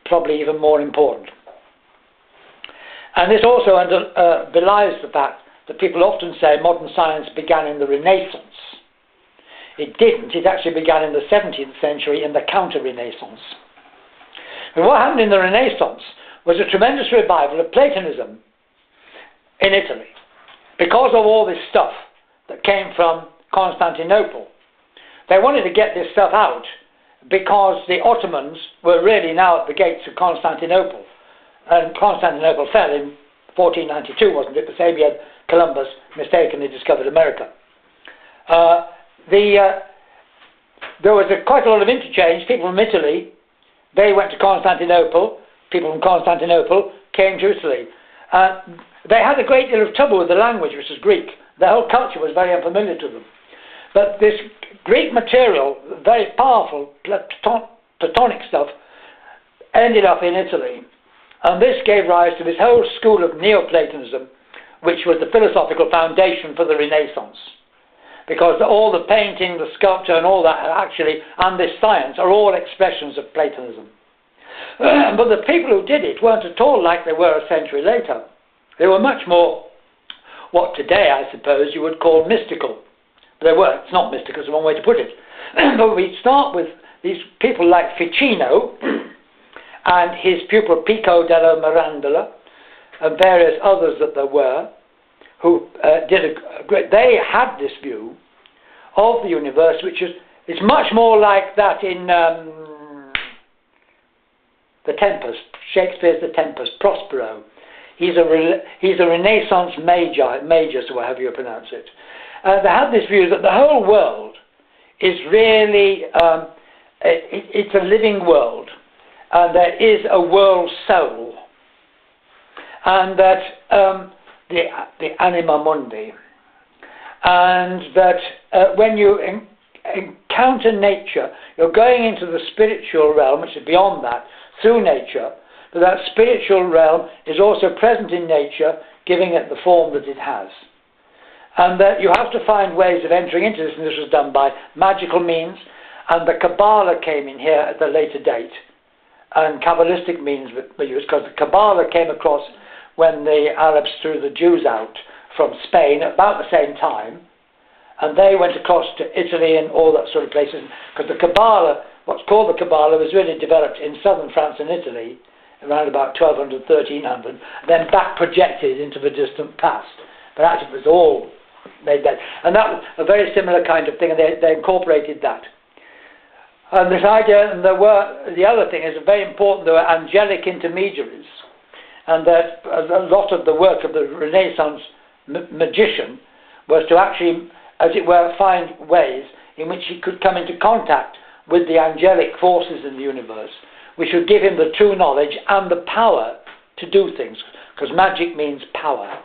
probably even more important. And this also belies the fact that people often say modern science began in the Renaissance. It didn't. It actually began in the 17th century in the Counter-Renaissance. And what happened in the Renaissance was a tremendous revival of Platonism in Italy, because of all this stuff that came from Constantinople. They wanted to get this stuff out because the Ottomans were really now at the gates of Constantinople. And Constantinople fell in 1492, wasn't it? The same year Columbus mistakenly discovered America. There was quite a lot of interchange. People from Italy, they went to Constantinople. People from Constantinople came to Italy. They had a great deal of trouble with the language, which is Greek. The whole culture was very unfamiliar to them. But this Greek material, very powerful Platonic stuff, ended up in Italy. And this gave rise to this whole school of Neoplatonism, which was the philosophical foundation for the Renaissance. Because all the painting, the sculpture, and all that actually, and this science, are all expressions of Platonism. But the people who did it weren't at all like they were a century later. They were much more what today, I suppose, you would call mystical. They were. It's not mystical, it's the wrong way to put it. But we start with these people like Ficino and his pupil Pico della Mirandola and various others that there were, who did a great... They had this view of the universe, which is it's much more like that in The Tempest, Shakespeare's The Tempest, Prospero. He's a Renaissance magus, or however you pronounce it. They had this view that the whole world is really, it's a living world, and there is a world soul, and that the anima mundi, and that when you encounter nature, you're going into the spiritual realm, which is beyond that, through nature, but that spiritual realm is also present in nature, giving it the form that it has. And that you have to find ways of entering into this, and this was done by magical means, and the Kabbalah came in here at a later date, and Kabbalistic means were used, because the Kabbalah came across when the Arabs threw the Jews out from Spain at about the same time, and they went across to Italy and all that sort of places, because the Kabbalah, what's called the Kabbalah, was really developed in southern France and Italy, around about 1200, 1300, then back projected into the distant past. But actually it was all made that. And that was a very similar kind of thing, and they incorporated that. And this idea, and the other thing is very important, there were angelic intermediaries, and that a lot of the work of the Renaissance magician was to actually, as it were, find ways in which he could come into contact with the angelic forces in the universe, which would give him the true knowledge and the power to do things, because magic means power.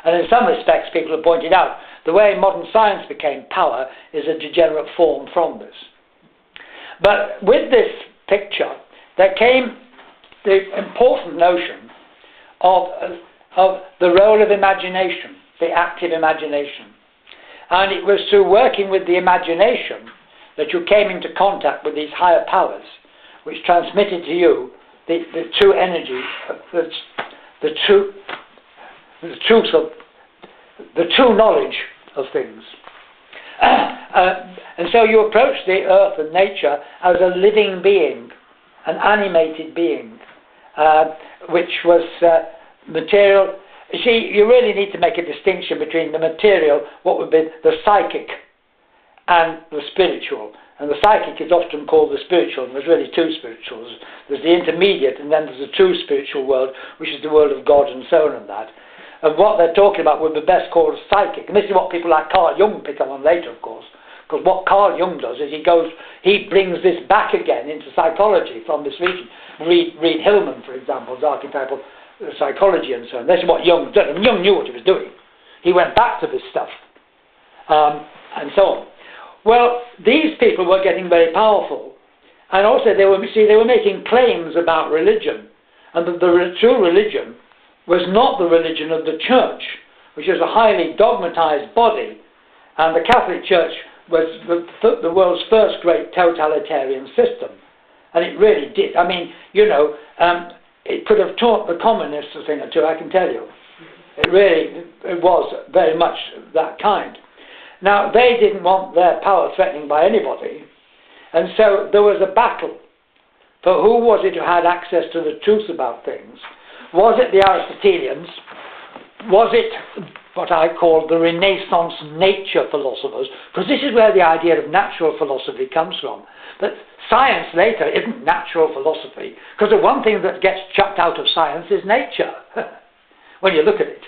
And in some respects, people have pointed out, the way modern science became power is a degenerate form from this. But with this picture, there came the important notion of the role of imagination, the active imagination. And it was through working with the imagination that you came into contact with these higher powers, which transmitted to you the true energy, the true knowledge of things. And so you approach the earth and nature as a living being, an animated being, which was material. You see, you really need to make a distinction between the material, what would be the psychic, and the spiritual. And the psychic is often called the spiritual, and there's really two spirituals. There's the intermediate, and then there's the true spiritual world, which is the world of God and so on and that. And what they're talking about would be best called psychic. And this is what people like Carl Jung pick up on later, of course. Because what Carl Jung does is he brings this back again into psychology from this region. Read Hillman, for example, archetypal psychology and so on. This is what Jung did. And Jung knew what he was doing. He went back to this stuff. And so on. Well, these people were getting very powerful. And also they were making claims about religion. and that the true religion was not the religion of the church, which is a highly dogmatized body, and the Catholic Church was the world's first great totalitarian system. And it really did. I mean, it could have taught the communists a thing or two, I can tell you. It was very much that kind. Now, they didn't want their power threatened by anybody, and so there was a battle for who was it who had access to the truth about things. Was it the Aristotelians? Was it what I call the Renaissance nature philosophers? Because this is where the idea of natural philosophy comes from. That science later isn't natural philosophy, because the one thing that gets chucked out of science is nature, when you look at it.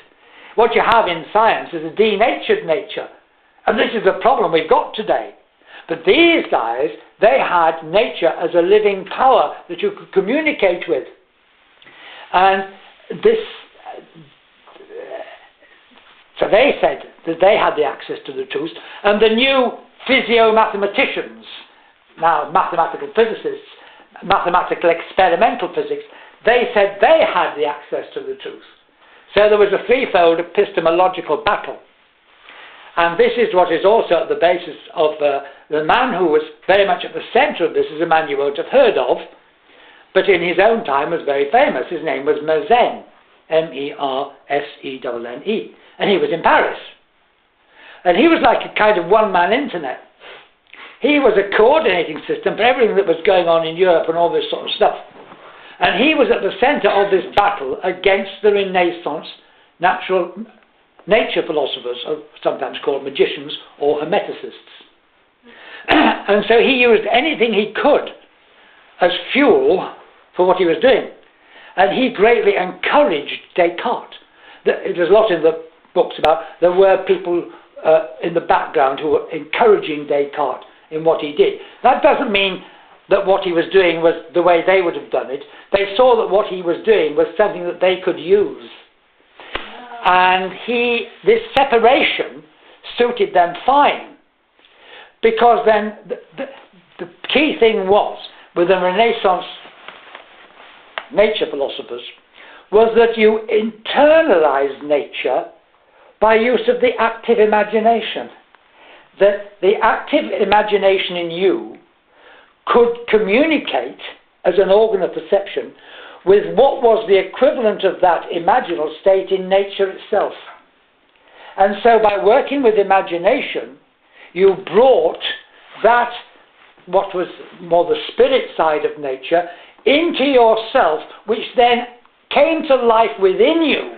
What you have in science is a denatured nature, and this is the problem we've got today. But these guys, they had nature as a living power that you could communicate with. And this, so they said that they had the access to the truth, and the new physio-mathematicians, now mathematical physicists, mathematical experimental physics, they said they had the access to the truth. So there was a threefold epistemological battle. And this is what is also at the basis of the man who was very much at the centre of this is a man you won't have heard of, but in his own time was very famous. His name was Mersenne, M-E-R-S-E-N-N-E, and he was in Paris. And he was like a kind of one-man internet. He was a coordinating system for everything that was going on in Europe and all this sort of stuff. And he was at the centre of this battle against the Renaissance nature philosophers, sometimes called magicians or hermeticists. And so he used anything he could as fuel for what he was doing. And he greatly encouraged Descartes. There's a lot in the books about there were people in the background who were encouraging Descartes in what he did. That doesn't mean that what he was doing was the way they would have done it. They saw that what he was doing was something that they could use. And this separation suited them fine. Because then the key thing was, with the Renaissance nature philosophers, was that you internalize nature by use of the active imagination. That the active imagination in you could communicate as an organ of perception with what was the equivalent of that imaginal state in nature itself. And so by working with imagination, you brought that, what was more the spirit side of nature, into yourself, which then came to life within you,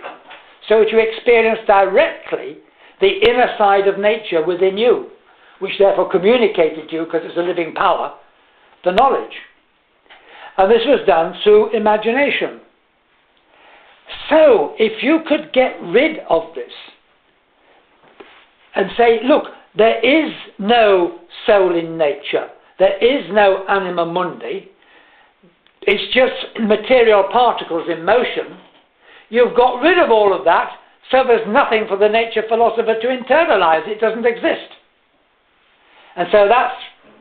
so that you experienced directly the inner side of nature within you, which therefore communicated to you, because it's a living power, the knowledge. And this was done through imagination. So, if you could get rid of this and say, look, there is no soul in nature, there is no anima mundi, it's just material particles in motion, you've got rid of all of that, so there's nothing for the nature philosopher to internalize, it doesn't exist. And so that's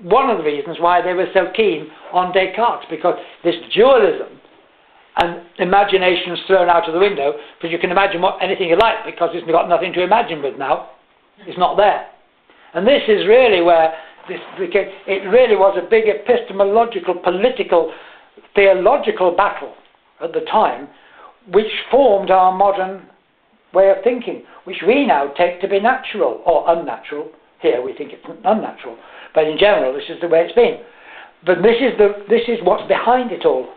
one of the reasons why they were so keen on Descartes, because this dualism and imagination is thrown out of the window, because you can imagine anything you like, because it's got nothing to imagine with now. It's not there. And this is really where it really was a big epistemological, political, theological battle at the time, which formed our modern way of thinking, which we now take to be natural or unnatural. Here we think it's unnatural, but in general this is the way it's been. But this is what's behind it all.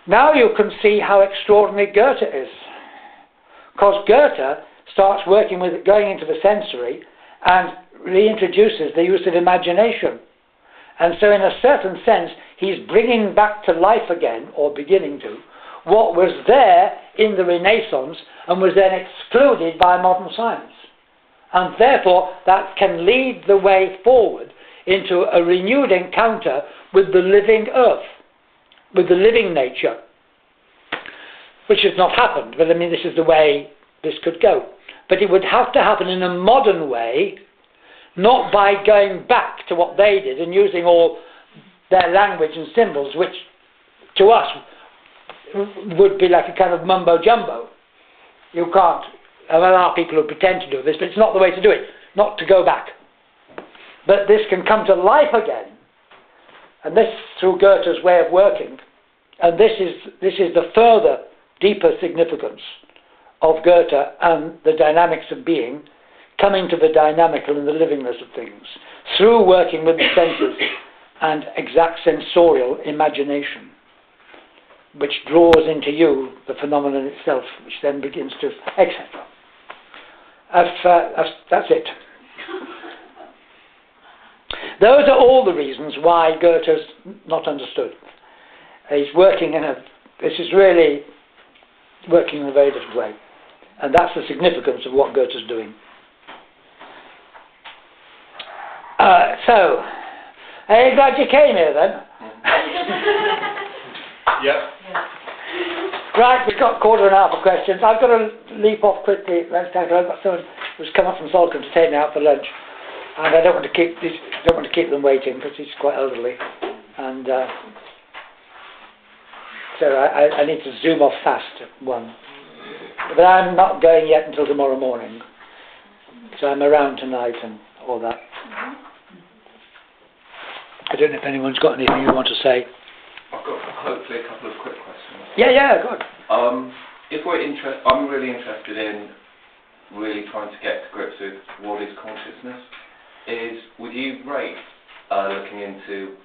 Now you can see how extraordinary Goethe is, because Goethe starts working with going into the sensory and reintroduces the use of imagination. And so in a certain sense he's bringing back to life again, or beginning to, what was there in the Renaissance and was then excluded by modern science. And therefore that can lead the way forward into a renewed encounter with the living earth, with the living nature, which has not happened, but I mean this is the way this could go. But it would have to happen in a modern way, not by going back to what they did and using all their language and symbols, which to us would be like a kind of mumbo-jumbo. You can't, there are people who pretend to do this, but it's not the way to do it, not to go back. But this can come to life again, and this through Goethe's way of working, and this is the further, deeper significance of Goethe and the dynamics of being, coming to the dynamical and the livingness of things, through working with the senses and exact sensorial imagination, which draws into you the phenomenon itself, which then begins to, etc. That's it. Those are all the reasons why Goethe's not understood. He's working this is really working in a very different way. And that's the significance of what Goethe's doing. So, are you glad you came here then? Yep. Right, we've got quarter and a half of questions. I've got to leap off quickly. I've got someone who's come up from Salcombe to take me out for lunch, and I don't want to keep them waiting because he's quite elderly, and so I need to zoom off fast at 1. But I'm not going yet until tomorrow morning, so I'm around tonight and all that. I don't know if anyone's got anything you want to say. I've got hopefully a couple of quick questions. Yeah, good. I'm really interested in really trying to get to grips with what is consciousness. Would you rate looking into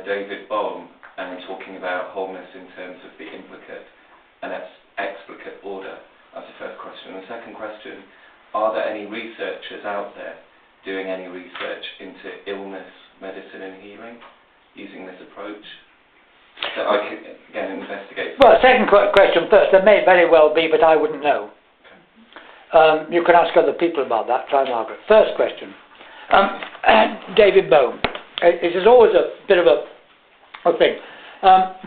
David Bohm and talking about wholeness in terms of the implicate and explicate order? That's the first question. And the second question, are there any researchers out there doing any research into illness, medicine and healing using this approach? So I could, again, investigate. Well, second question first. There may very well be, but I wouldn't know. Okay. You can ask other people about that. Try Margaret. First question. David Bohm. It is always a bit of a thing.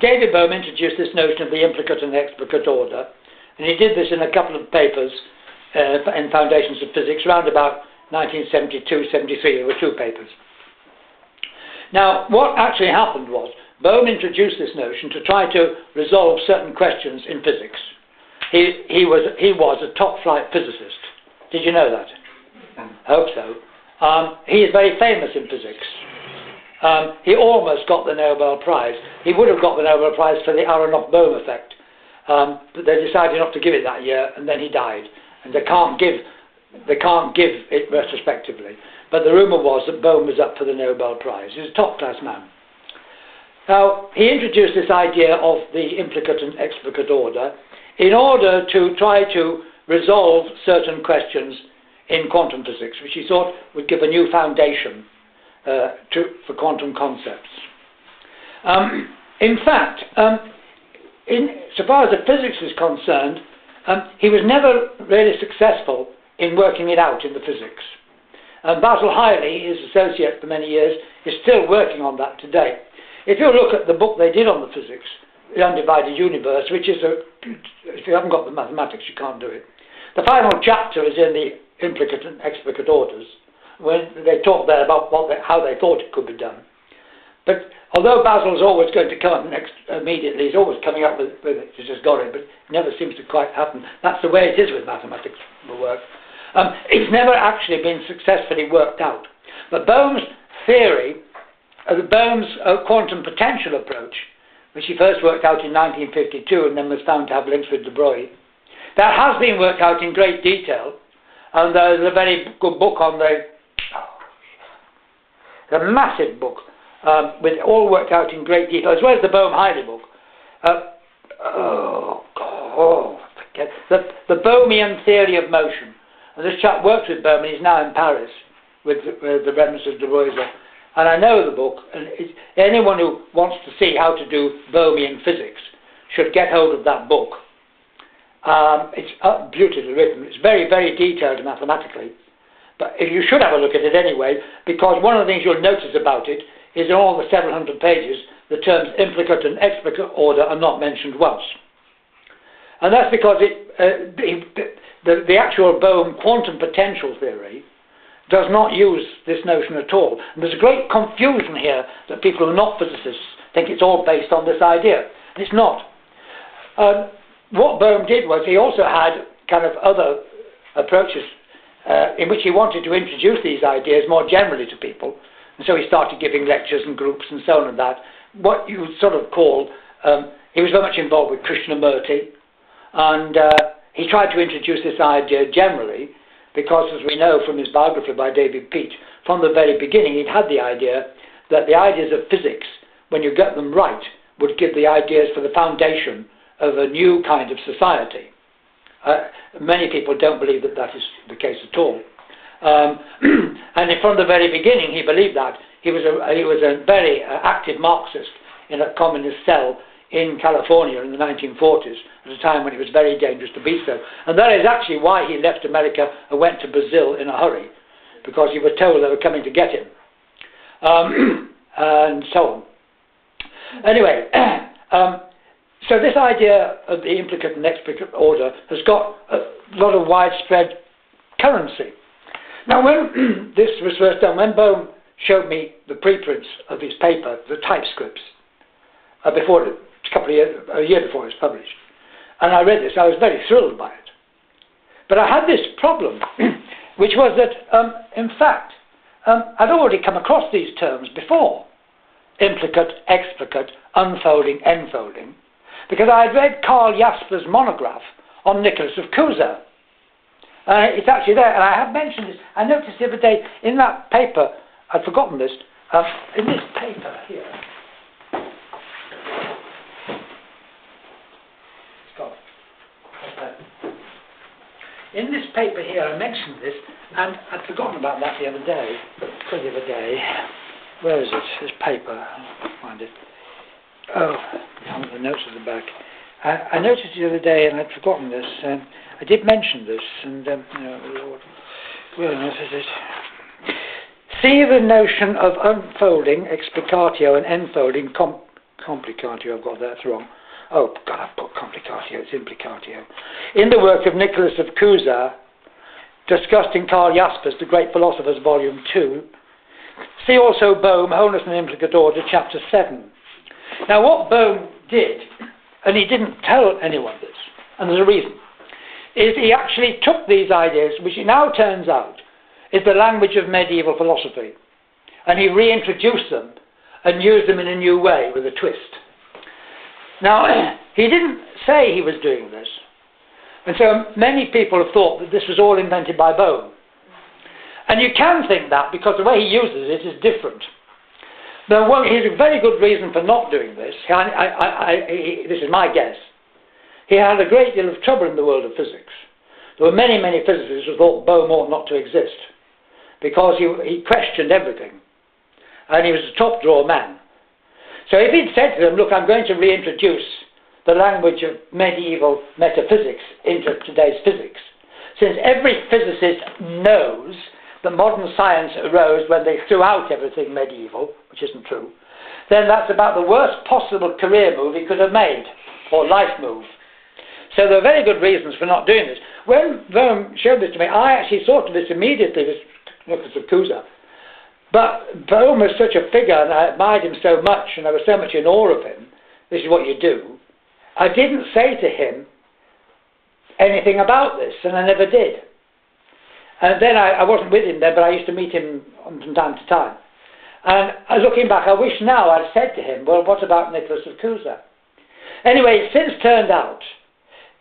David Bohm introduced this notion of the implicate and explicate order, and he did this in a couple of papers in Foundations of Physics around about 1972-73. There were 2 papers. Now, what actually happened was Bohm introduced this notion to try to resolve certain questions in physics. He was a top-flight physicist. Did you know that? I hope so. He is very famous in physics. He almost got the Nobel Prize. He would have got the Nobel Prize for the Aharonov-Bohm effect, but they decided not to give it that year, and then he died. And they can't give it retrospectively. But the rumour was that Bohm was up for the Nobel Prize. He was a top-class man. Now, he introduced this idea of the implicate and explicate order in order to try to resolve certain questions in quantum physics, which he thought would give a new foundation for quantum concepts. In fact, so far as the physics is concerned, he was never really successful in working it out in the physics. Basil Hiley, his associate for many years, is still working on that today. If you look at the book they did on the physics, The Undivided Universe, which is if you haven't got the mathematics, you can't do it. The final chapter is in the implicate and explicate orders, when they talk there about how they thought it could be done. But although Basil's always going to come up immediately, he's always coming up with it, he's just got it, but it never seems to quite happen. That's the way it is with mathematics work. It's never actually been successfully worked out. But Bohm's theory, Bohm's quantum potential approach, which he first worked out in 1952 and then was found to have links with de Broglie, that has been worked out in great detail, and there's a very good book on the massive book, with it all worked out in great detail, as well as the Bohm-Hiley book. The Bohmian theory of motion. And this chap works with Bohm, and he's now in Paris with the remnants of de Broglie. And I know the book, and anyone who wants to see how to do Bohmian physics should get hold of that book. It's beautifully written. It's very, very detailed mathematically. But you should have a look at it anyway, because one of the things you'll notice about it is in all the 700 pages, the terms implicate and explicate order are not mentioned once. And that's because the actual Bohm quantum potential theory does not use this notion at all. And there's a great confusion here that people who are not physicists think it's all based on this idea. And it's not. what Bohm did was he also had kind of other approaches in which he wanted to introduce these ideas more generally to people. And so he started giving lectures and groups and so on and that. What you would sort of call, he was very much involved with Krishnamurti, and he tried to introduce this idea generally because, as we know from his biography by David Bohm, from the very beginning he'd had the idea that the ideas of physics, when you get them right, would give the ideas for the foundation of a new kind of society. Many people don't believe that that is the case at all. And from the very beginning he believed that. He was a very active Marxist in a communist cell in California in the 1940s, at a time when it was very dangerous to be so. And that is actually why he left America and went to Brazil in a hurry, because he was told they were coming to get him. And so on. Anyway, so this idea of the implicate and explicate order has got a lot of widespread currency. Now, when this was first done, when Bohm showed me the preprints of his paper, the typescripts, a year before it was published, and I read this, I was very thrilled by it. But I had this problem, which was that, in fact, I'd already come across these terms before: implicate, explicate, unfolding, enfolding, because I had read Karl Jasper's monograph on Nicholas of Cusa. It's actually there, and I have mentioned this. I noticed the other day in that paper, I'd forgotten this, in this paper here. In this paper here, I mentioned this, and I'd forgotten about that the other day. Where is it? This paper. I'll find it. Oh, the notes at the back. I noticed it the other day, and I'd forgotten this. I did mention this, and Lord, where on earth is it? See the notion of unfolding, explicatio, and enfolding, complicatio. I've got that wrong. Oh, God, I've put complicatio, it's implicatio. In the work of Nicholas of Cusa, discussed in Karl Jasper's The Great Philosophers, Volume 2. See also Bohm, Wholeness and Implicate Order, Chapter 7. Now, what Bohm did, and he didn't tell anyone this, and there's a reason, is he actually took these ideas, which it now turns out is the language of medieval philosophy, and he reintroduced them and used them in a new way with a twist. Now, he didn't say he was doing this, and so many people have thought that this was all invented by Bohm. And you can think that because the way he uses it is different. Now, well, here's a very good reason for not doing this. This is my guess. He had a great deal of trouble in the world of physics. There were many, many physicists who thought Bohm ought not to exist because he questioned everything. And he was a top drawer man. So if he'd said to them, look, I'm going to reintroduce the language of medieval metaphysics into today's physics, since every physicist knows that modern science arose when they threw out everything medieval, which isn't true, then that's about the worst possible career move he could have made, or life move. So there are very good reasons for not doing this. When Bohm showed this to me, I actually thought of this immediately, this Nicholas of Cusa. But Bohm was such a figure, and I admired him so much, and I was so much in awe of him. This is what you do. I didn't say to him anything about this, and I never did. And then I wasn't with him then, but I used to meet him from time to time. And looking back, I wish now I'd said to him, well, what about Nicholas of Cusa? Anyway, it's since turned out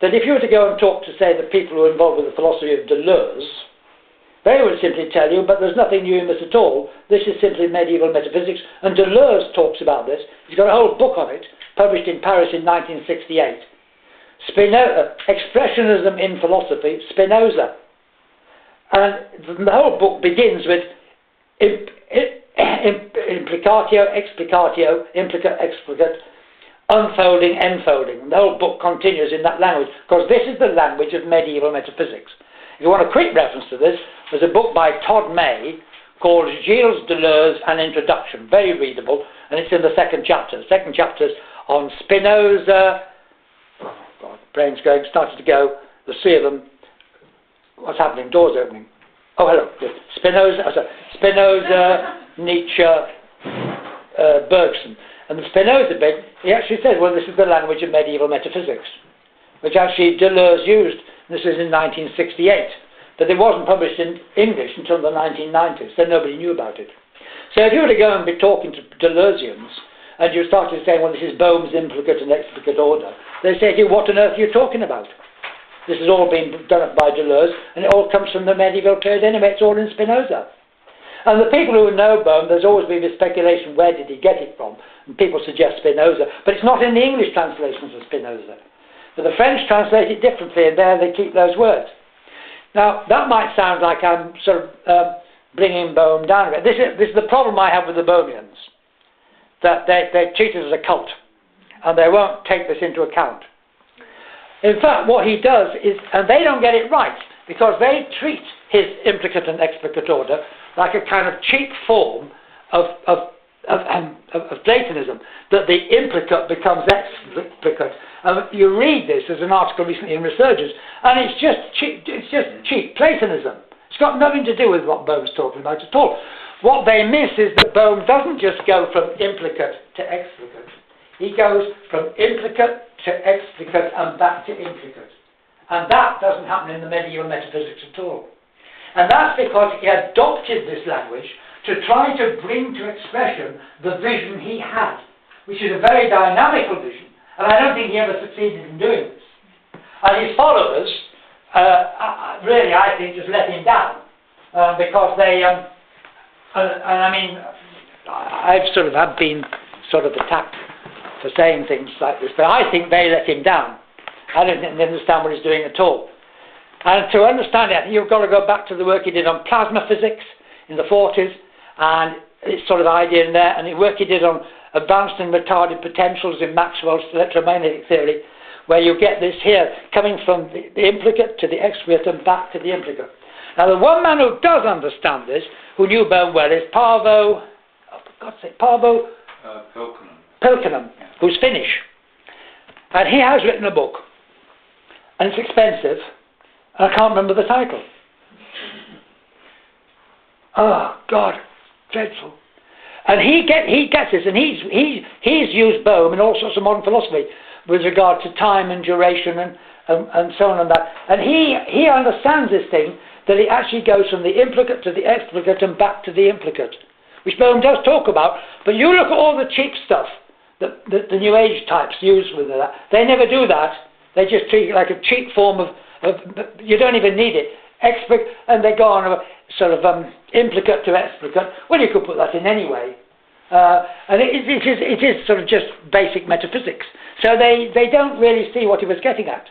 that if you were to go and talk to, say, the people who are involved with the philosophy of Deleuze, they would simply tell you, but there's nothing new in this at all. This is simply medieval metaphysics. And Deleuze talks about this. He's got a whole book on it, published in Paris in 1968. Expressionism in Philosophy, Spinoza. And the whole book begins with implicatio, explicatio, implicate, explicate, unfolding, enfolding. And the whole book continues in that language, because this is the language of medieval metaphysics. If you want a quick reference to this, there's a book by Todd May called Gilles Deleuze, An Introduction, very readable, and it's in the second chapter. The second chapter's on Spinoza. Oh God, brain's going, started to go. The three of them. What's happening? Doors opening. Oh, hello. Spinoza, Nietzsche, Bergson. And the Spinoza bit, he actually said, well, this is the language of medieval metaphysics, which actually Deleuze used. This is in 1968. But it wasn't published in English until the 1990s, so nobody knew about it. So if you were to go and be talking to Deleuzians, and you started saying, well, this is Bohm's implicate and explicate order, they say to you, what on earth are you talking about? This has all been done by Deleuze, and it all comes from the medieval period anyway, it's all in Spinoza. And the people who know Bohm, there's always been this speculation, where did he get it from? And people suggest Spinoza, but it's not in the English translations of Spinoza. But the French translate it differently, and there they keep those words. Now, that might sound like I'm sort of bringing Bohm down a bit. This is the problem I have with the Bohmians, that they're treated as a cult, and they won't take this into account. In fact, what he does is, and they don't get it right, because they treat his implicate and explicate order like a kind of cheap form of Platonism, that the implicate becomes explicate. You read this as an article recently in Resurgence, and it's just cheap Platonism. It's got nothing to do with what Bohm's talking about at all. What they miss is that Bohm doesn't just go from implicate to explicate. He goes from implicate to explicate and back to implicate. And that doesn't happen in the medieval metaphysics at all. And that's because he adopted this language to try to bring to expression the vision he had, which is a very dynamical vision. And I don't think he ever succeeded in doing this. And his followers, really, I think, just let him down. Because they, and I mean, I've sort of been sort of attacked for saying things like this, but I think they let him down. I don't understand what he's doing at all. And to understand it, you've got to go back to the work he did on plasma physics in the 40s, and it's sort of idea in there, and the work he did on advanced and retarded potentials in Maxwell's electromagnetic theory, where you get this here, coming from the implicate to the explicate and back to the implicate. Now, the one man who does understand this, who knew Bohm well, is Paavo Pilkinen, who's Finnish. And he has written a book, and it's expensive, and I can't remember the title. Oh, God, dreadful. And he gets this, and he's used Bohm in all sorts of modern philosophy with regard to time and duration and so on and that. And he understands this thing, that it actually goes from the implicate to the explicate and back to the implicate, which Bohm does talk about. But you look at all the cheap stuff that the New Age types use with that. They never do that. They just treat it like a cheap form of you don't even need it. Explicate, and they go on a sort of implicate to explicate. Well, you could put that in anyway. And it is sort of just basic metaphysics. So they don't really see what he was getting at.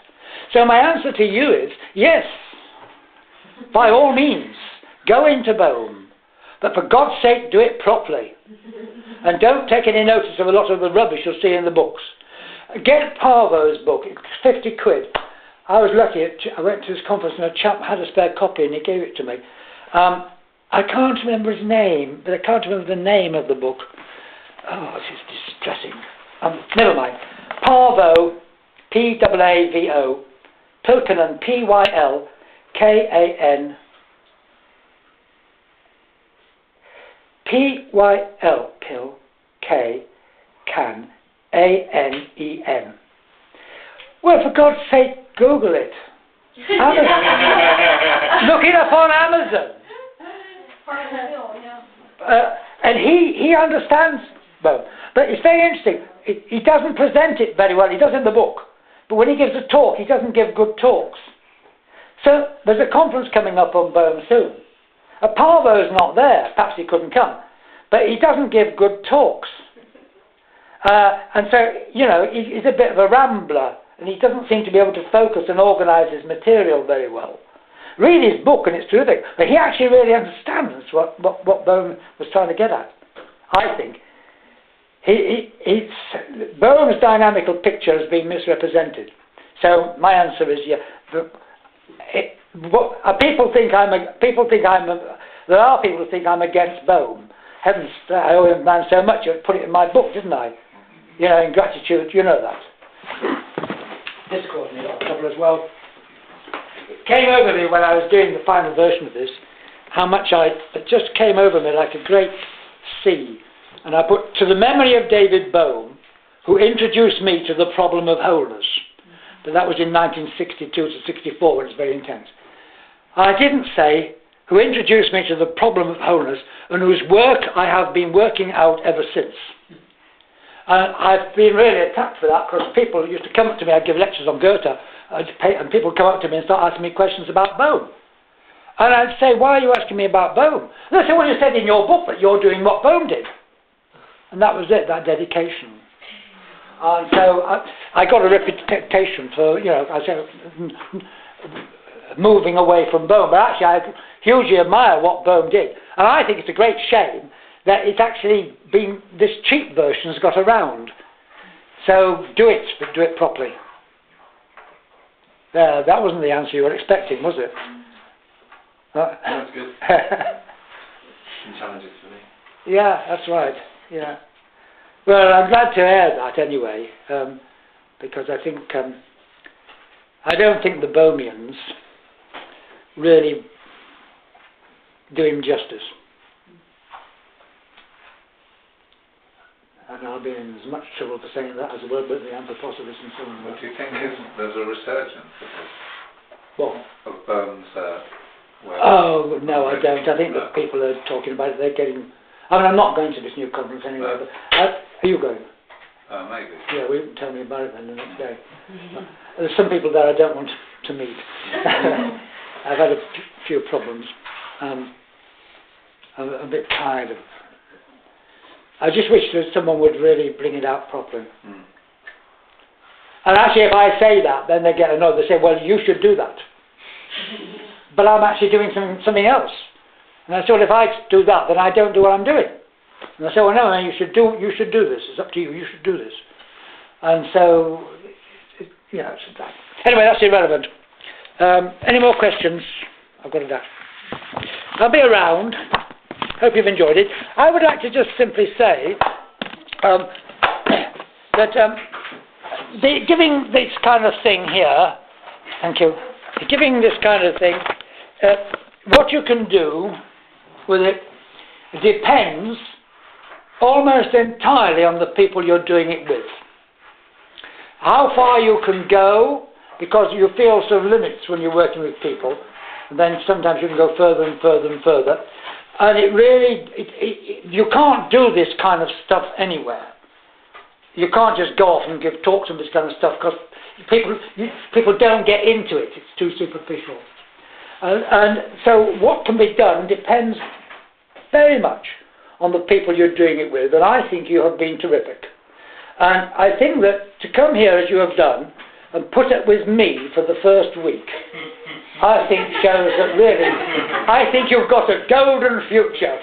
So my answer to you is, yes, by all means, go into Bohm. But for God's sake, do it properly. And don't take any notice of a lot of the rubbish you'll see in the books. Get Paavo's book. It's 50 quid. I was lucky. I went to his conference and a chap had a spare copy and he gave it to me. I can't remember his name, but I can't remember the name of the book. Oh, this is distressing. Never mind. Paavo, P-A-A-V-O, Pilkinen, P-Y-L-K-A-N, P-Y-L, Pil, K, can, A-N-E-N. Well, for God's sake, Google it. Look it up on Amazon. And he understands Bohm. But it's very interesting. He doesn't present it very well. He does in the book. But when he gives a talk, he doesn't give good talks. So there's a conference coming up on Bohm soon. Paavo's not there. Perhaps he couldn't come. But he doesn't give good talks. And so, he's a bit of a rambler. And he doesn't seem to be able to focus and organise his material very well. Read his book and it's terrific. But he actually really understands what Bohm was trying to get at, I think. Bohm's dynamical picture has been misrepresented. So my answer is, there are people who think I'm against Bohm. Heavens, I owe him man so much. I put it in my book, didn't I? In gratitude, you know that. This caused me a lot of trouble as well. It came over me when I was doing the final version of this, how much it just came over me like a great sea. And I put, to the memory of David Bohm, who introduced me to the problem of wholeness. But that was in 1962 to 64, when it's very intense. I didn't say, who introduced me to the problem of wholeness, and whose work I have been working out ever since. And I've been really attacked for that, because people used to come up to me, I'd give lectures on Goethe, and people come up to me and start asking me questions about Bohm. And I'd say, why are you asking me about Bohm? And they say, well, you said in your book that you're doing what Bohm did. And that was it, that dedication. And so I got a reputation for, I say, moving away from Bohm. But actually, I hugely admire what Bohm did. And I think it's a great shame that it's actually been, this cheap version's got around. So do it, but do it properly. That wasn't the answer you were expecting, was it? That's good. Some challenges for me. Yeah, that's right. Yeah. Well, I'm glad to hear that anyway, because I think I don't think the Bohmians really do him justice. And I'll be in as much trouble for saying that as a word with the anthroposophists and so on. What do you think there's a resurgence What? of Bohm's work? Oh, no, I don't. I think that people are talking about it. They're getting... I mean, I'm not going to this new conference anyway, but are you going? Maybe. Yeah, well, you can tell me about it then the next day. There's some people there I don't want to meet. I've had a few problems. I'm a bit tired of... I just wish that someone would really bring it out properly. Mm. And actually, if I say that, then they get annoyed. They say, well, you should do that. But I'm actually doing something else. And I say, well, if I do that, then I don't do what I'm doing. And I say, well, no, you should do this. It's up to you. You should do this. And so, it's that. Anyway, that's irrelevant. Any more questions? I've got a dash. I'll be around. Hope you've enjoyed it. I would like to just simply say that giving this kind of thing here, thank you, giving this kind of thing, what you can do with it depends almost entirely on the people you're doing it with. How far you can go, because you feel sort of limits when you're working with people, and then sometimes you can go further and further and further. And it really, you can't do this kind of stuff anywhere. You can't just go off and give talks on this kind of stuff, because people don't get into it. It's too superficial. And so what can be done depends very much on the people you're doing it with. And I think you have been terrific. And I think that to come here as you have done and put it with me for the first week, I think shows that really, I think you've got a golden future.